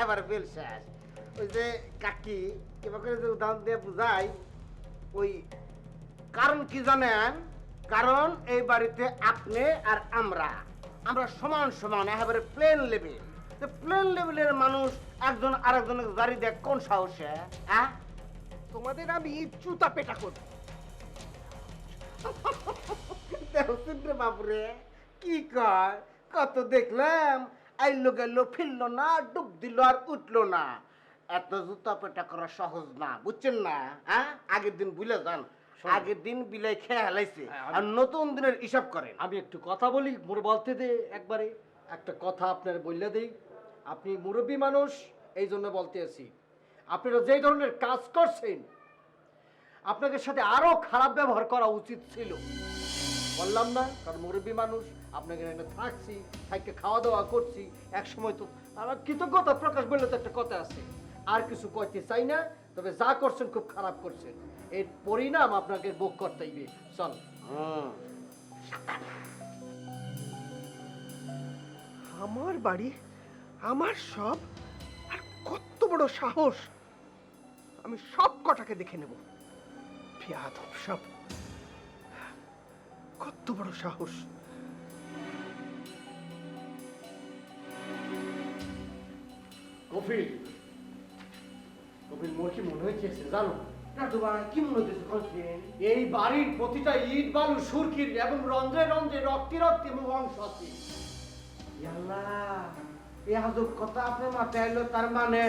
Speaker 4: এবার বেল শেষ। ওই যে কাকি এবার যে উদাহরণ দিয়ে বুঝাই, ওই কারণ কি জানেন? কারণ এই বাড়িতে আপনি আর আমরা সমান সমান, একেবারে প্লেন লেভেল। প্লেন লেভেলের মানুষ একজন আরেকজনের গাড়ি দেখ কোন সাহসে? তোমাদের আমি জুতা পেটা করব।
Speaker 3: দেখছেন রে বাবুরে কি কয়, কত দেখলাম আইলো গেল ফিরলো না, ডুব দিল আর উঠলো না। এত জুতা পেটা করা সহজ না, বুঝছেন না? হ্যাঁ, আগের দিন ভুলে যান, আগের দিন বিলাই খেয়ে হেলাইছে আর নতুন দিনের হিসাব করেন।
Speaker 14: আমি একটু কথা বলি, মোরে বলতে দে একবারে। একটা কথা আপনার বললে দেই, আপনি মুরব্বী মানুষ, এই জন্য বলতে আছি, আপনারা যে ধরনের কাজ করছেন আপনাদের সাথে আরো খারাপ ব্যবহার করা উচিত ছিল। বললাম না, কারণ মুরব্বী মানুষ, আপনাকে এখানে থাকছি, থাকতে খাওয়া দাওয়া করছি, এক সময় তো আমার কৃতজ্ঞতা প্রকাশ বললে তো একটা কথা আছে। আর কিছু কইতে চাই না, তবে যা করছেন খুব খারাপ করছেন, এর পরিণাম আপনাকে ভোগ করতে হইবে। চল।
Speaker 4: আমার বাড়ি, আমার সব, আর কত বড় সাহস! আমি সব কটাকে দেখে নেব। বেয়াদব সব, কত বড় সাহস!
Speaker 14: কফিল, কফিল, মোর কি মনে হয়েছে জানো?
Speaker 3: কি মনে হচ্ছে কনফিডেন্ট?
Speaker 14: এই বাড়ির প্রতিটা ইট বালু সুরকির এবং রন্ধ্রে রন্ধ্রে রক্তি রক্তি এবং অংশ আছে।
Speaker 3: আল্লাহ, এই আজব কথা আপনার মাথায় এলো, তার মানে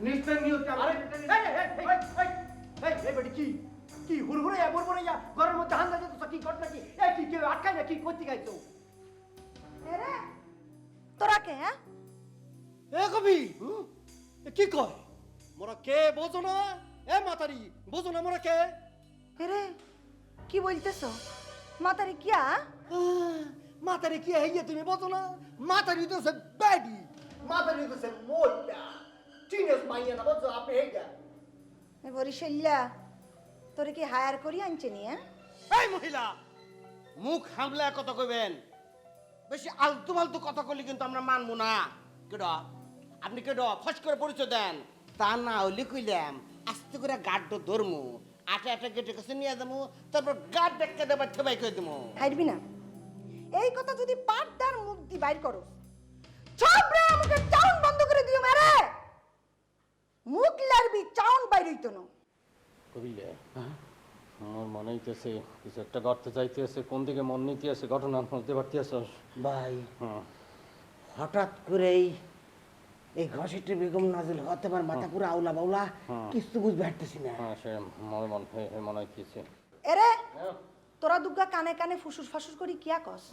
Speaker 3: নিশ্চয় নিয়ত।
Speaker 14: আরে এই বেটি কি কি হুড়হুড়ে এমন মনে যা ঘরের মধ্যে হান্দা যেত কি ঘটনা কি? এই কি কেউ আটকায় না কি করতে গাইছো?
Speaker 5: এরে তোরা কে? হ্যাঁ,
Speaker 14: এ কবি কি কয় মোরা কে বোঝো না? এ মাতারি বোঝো না মোরা কে?
Speaker 5: এরে কি বলতেছো? মাতারি কিয়া?
Speaker 14: মাতারি কি হইয়া তুমি বোঝো না? মাতারি তো সে ব্যাডি, মাতারি তো সে মোল্লা টিনেজ মাইয়া না, বোঝো? আপনি হেগা
Speaker 5: এ বরিশাল্লা তোরে কি হায়ার করি আনছে নি? হ্যাঁ,
Speaker 3: এই মহিলা, মুখ হামলা কথা কইবেন, বেশি আলতু ফালতু কথা কইলে কিন্তু আমরা মানবো না। কেডা আপনি? কেডা? ফস করে পরিচয় দেন। তা না হইলে কইলাম আস্তে করে গাড্ড ধরমু, আটা আটা গেটে কাছে নিয়ে যাবো, তারপর গাড দেখতে দেবার ঠেবাই করে দেবো।
Speaker 5: হাইরবি না। এই কথা যদি পাটদার মুখ দি বাইর করো, সবরে আমাকে চাউন বন্ধ করে দিও মেরে। মুখ লারবি, চাউন বাইর হইতো না।
Speaker 14: কবিলে আমার মনে হইতেছে কিছু একটা করতে চাইতেছে, কোন দিকে মন নিতে আছে, ঘটনার মধ্যে পারতে আছে।
Speaker 3: ভাই, হঠাৎ করেই এই ঘষিটি বেগম নাজিল হতে আমার মাথা পুরো আউলা বাউলা, কিছু বুঝতে পারতেছি না।
Speaker 14: হ্যাঁ, সে মনে হইতেছে।
Speaker 5: এরে তোরা দুগ্গা কানে কানে ফুসুস ফাসুস করি কিয়া কস?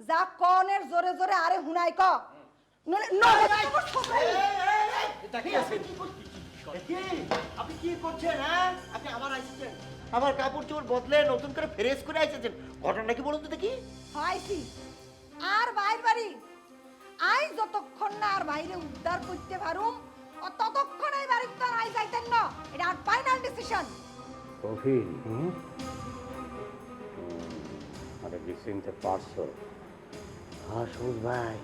Speaker 5: যা কনের জোরে জোরে আরে হুনাই ক।
Speaker 3: আপনি কি করছেন? হ্যাঁ, আপনি আমার আসছেন, আমার কাপড় চোপড় বদলে নতুন করে ফ্রেশ করে আইছেন, ঘটনা কি বলুন তো দেখি?
Speaker 5: হয়ছি আর বাইর বাড়ি আই যতক্ষণ না আর বাইরে উদ্ধার করতে পারুম ততক্ষণ এই বাড়িতে তো আই যাইতেন না। এটা আর ফাইনাল ডিসিশন।
Speaker 14: কফিল, আরে কি চিনতে পারছো?
Speaker 3: হ্যাঁ সবুজ ভাই,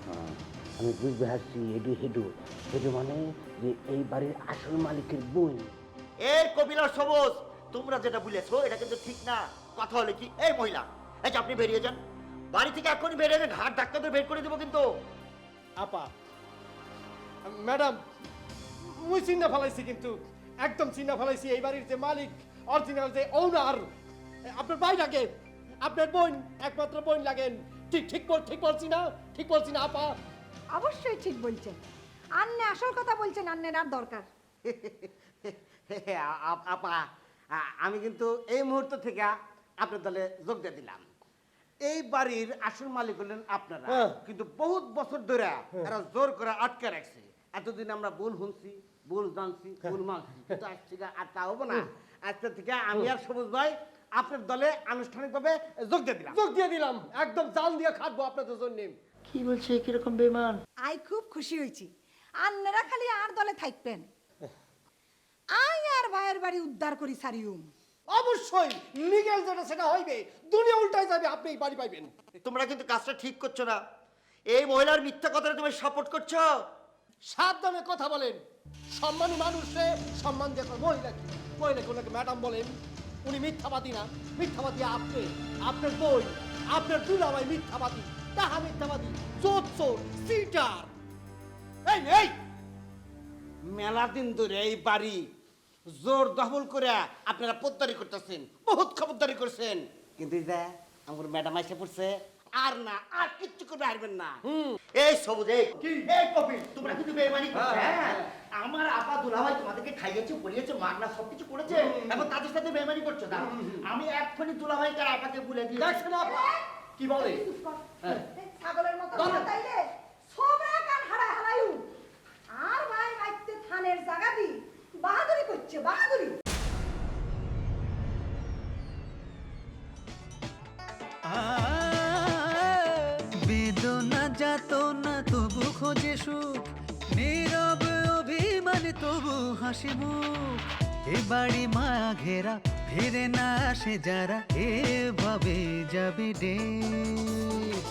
Speaker 3: আমি বুঝতে পারছি। হেডু হেডু হেডু মানে যে এই বাড়ির আসল মালিকের বোন। এই কবিলার সবুজ, তোমরা যেটা বলেছো এটা কিন্তু ঠিক না। কথা হলে কি, এই মহিলা, এই যে আপনি বেরিয়ে যান বাড়ি থেকে, এখনই বেরিয়ে যান, ঘাট ডাক্তারদের বের করে দেবো কিন্তু।
Speaker 14: আপা, ম্যাডাম, মুই চিন্তা ফেলাইছি, কিন্তু একদম চিন্তা ফেলাইছি। এই বাড়ির যে মালিক, অরিজিনাল যে ওনার, আপনার ভাই লাগে, আপনার বোন, একমাত্র বোন লাগেন। ঠিক ঠিক ঠিক বলছি না? ঠিক বলছি না আপা?
Speaker 5: অবশ্যই ঠিক বলছেন। আন্নে আসল কথা বলছেন, আন্নের আর দরকার।
Speaker 3: আপা, আমি কিন্তু এই মুহূর্ত থেকে আপনার দলে যোগ দিয়ে দিলাম। এই বাড়ির আসল মালিক হলেন আপনারা, কিন্তু বহুত বছর ধরে এরা জোর করে আটকে রাখছে। এতদিন আমরা ভুল শুনছি, ভুল জানছি, ভুল মানছি, কিন্তু আজ থেকে আর তা হবো না। আজকে থেকে আমি আর সবুজ ভাই আপনার দলে আনুষ্ঠানিকভাবে যোগ দিয়ে দিলাম।
Speaker 14: যোগ দিয়ে দিলাম, একদম জাল দিয়ে খাটবো আপনাদের জন্য।
Speaker 3: কি বলছে, কিরকম বেমান?
Speaker 5: আই খুব খুশি হয়েছি। আন্নেরা খালি আর দলে থাকবেন, আই আর ভাইয়ের বাড়ি উদ্ধার করি সারিউম।
Speaker 14: অবশ্যই লিগ্যাল যেটা সেটা হইবে, দুনিয়া উল্টাই যাবে, আপনি এই বাড়ি পাইবেন।
Speaker 3: তোমরা কিন্তু কাজটা ঠিক করছো না। এই মহিলার মিথ্যা কথাটা তুমি সাপোর্ট করছো।
Speaker 14: সাবধানে কথা বলেন, সম্মানী মানুষে সম্মান দিয়ে মহিলাকে, মহিলাকে ওনাকে ম্যাডাম বলেন। উনি মিথ্যাবাদী না, মিথ্যাবাদী আপনি, আপনার বই, আপনার দুলাভাই মিথ্যাবাদী, তাহা মিথ্যাবাদী, চোর চোর, সিটার। এই এই
Speaker 3: মেলা দিন ধরে এই বাড়ি জোর দখল করে আপনারা পোদ্দারি করতেছেন, বহুত খবরদারি করছেন। কিন্তু এই যে আমার ম্যাডাম এসে পড়ছে আর না আর কিচ্ছু করতে পারবেন না এই সবুজ এই এই কপিল তোমরা কিন্তু বেইমানি করছো হ্যাঁ আমার আপা দুলাভাই তোমাদেরকে খাইয়েছে পরিয়েছে মাগনা সবকিছু করেছে এখন তাদের সাথে বেইমানি করছো না আমি এক্ষুনি দুলাভাইকে আর আপাকে বলে দিই দেখছেন আপা কি বলে
Speaker 5: ছাগলের মতো তাইলে সবে কান হারায় হারায়ু আর ভাই রাইতে থানের জায়গা দি বাহাদুরি করছে বাহাদুরি
Speaker 11: বেদনা যাতনা তবু খোঁজে সুখ নীরব অভিমান তবু হাসি মুখ এ বাড়ি মায়া ঘেরা ফিরে না আসে যারা এভাবে যাবে ডেট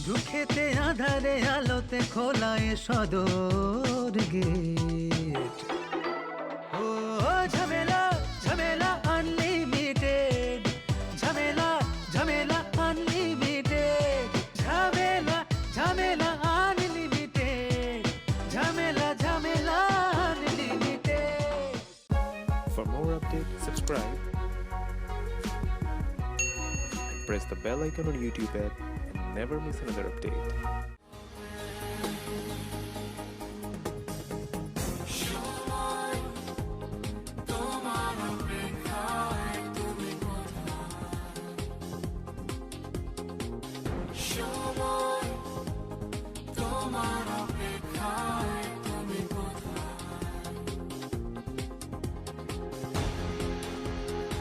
Speaker 11: দুঃখেতে আধারে আলোতে খোলা এ সদর গেট ও ঝামেলা ঝামেলা আনলিমিটেড ঝামেলা ঝামেলা আনলিমিটেড ঝামেলা ঝামেলা আনলিমিটেড ঝামেলা ঝামেলা unlimited
Speaker 15: For more updates, subscribe and press the bell icon on YouTube app and never miss another update.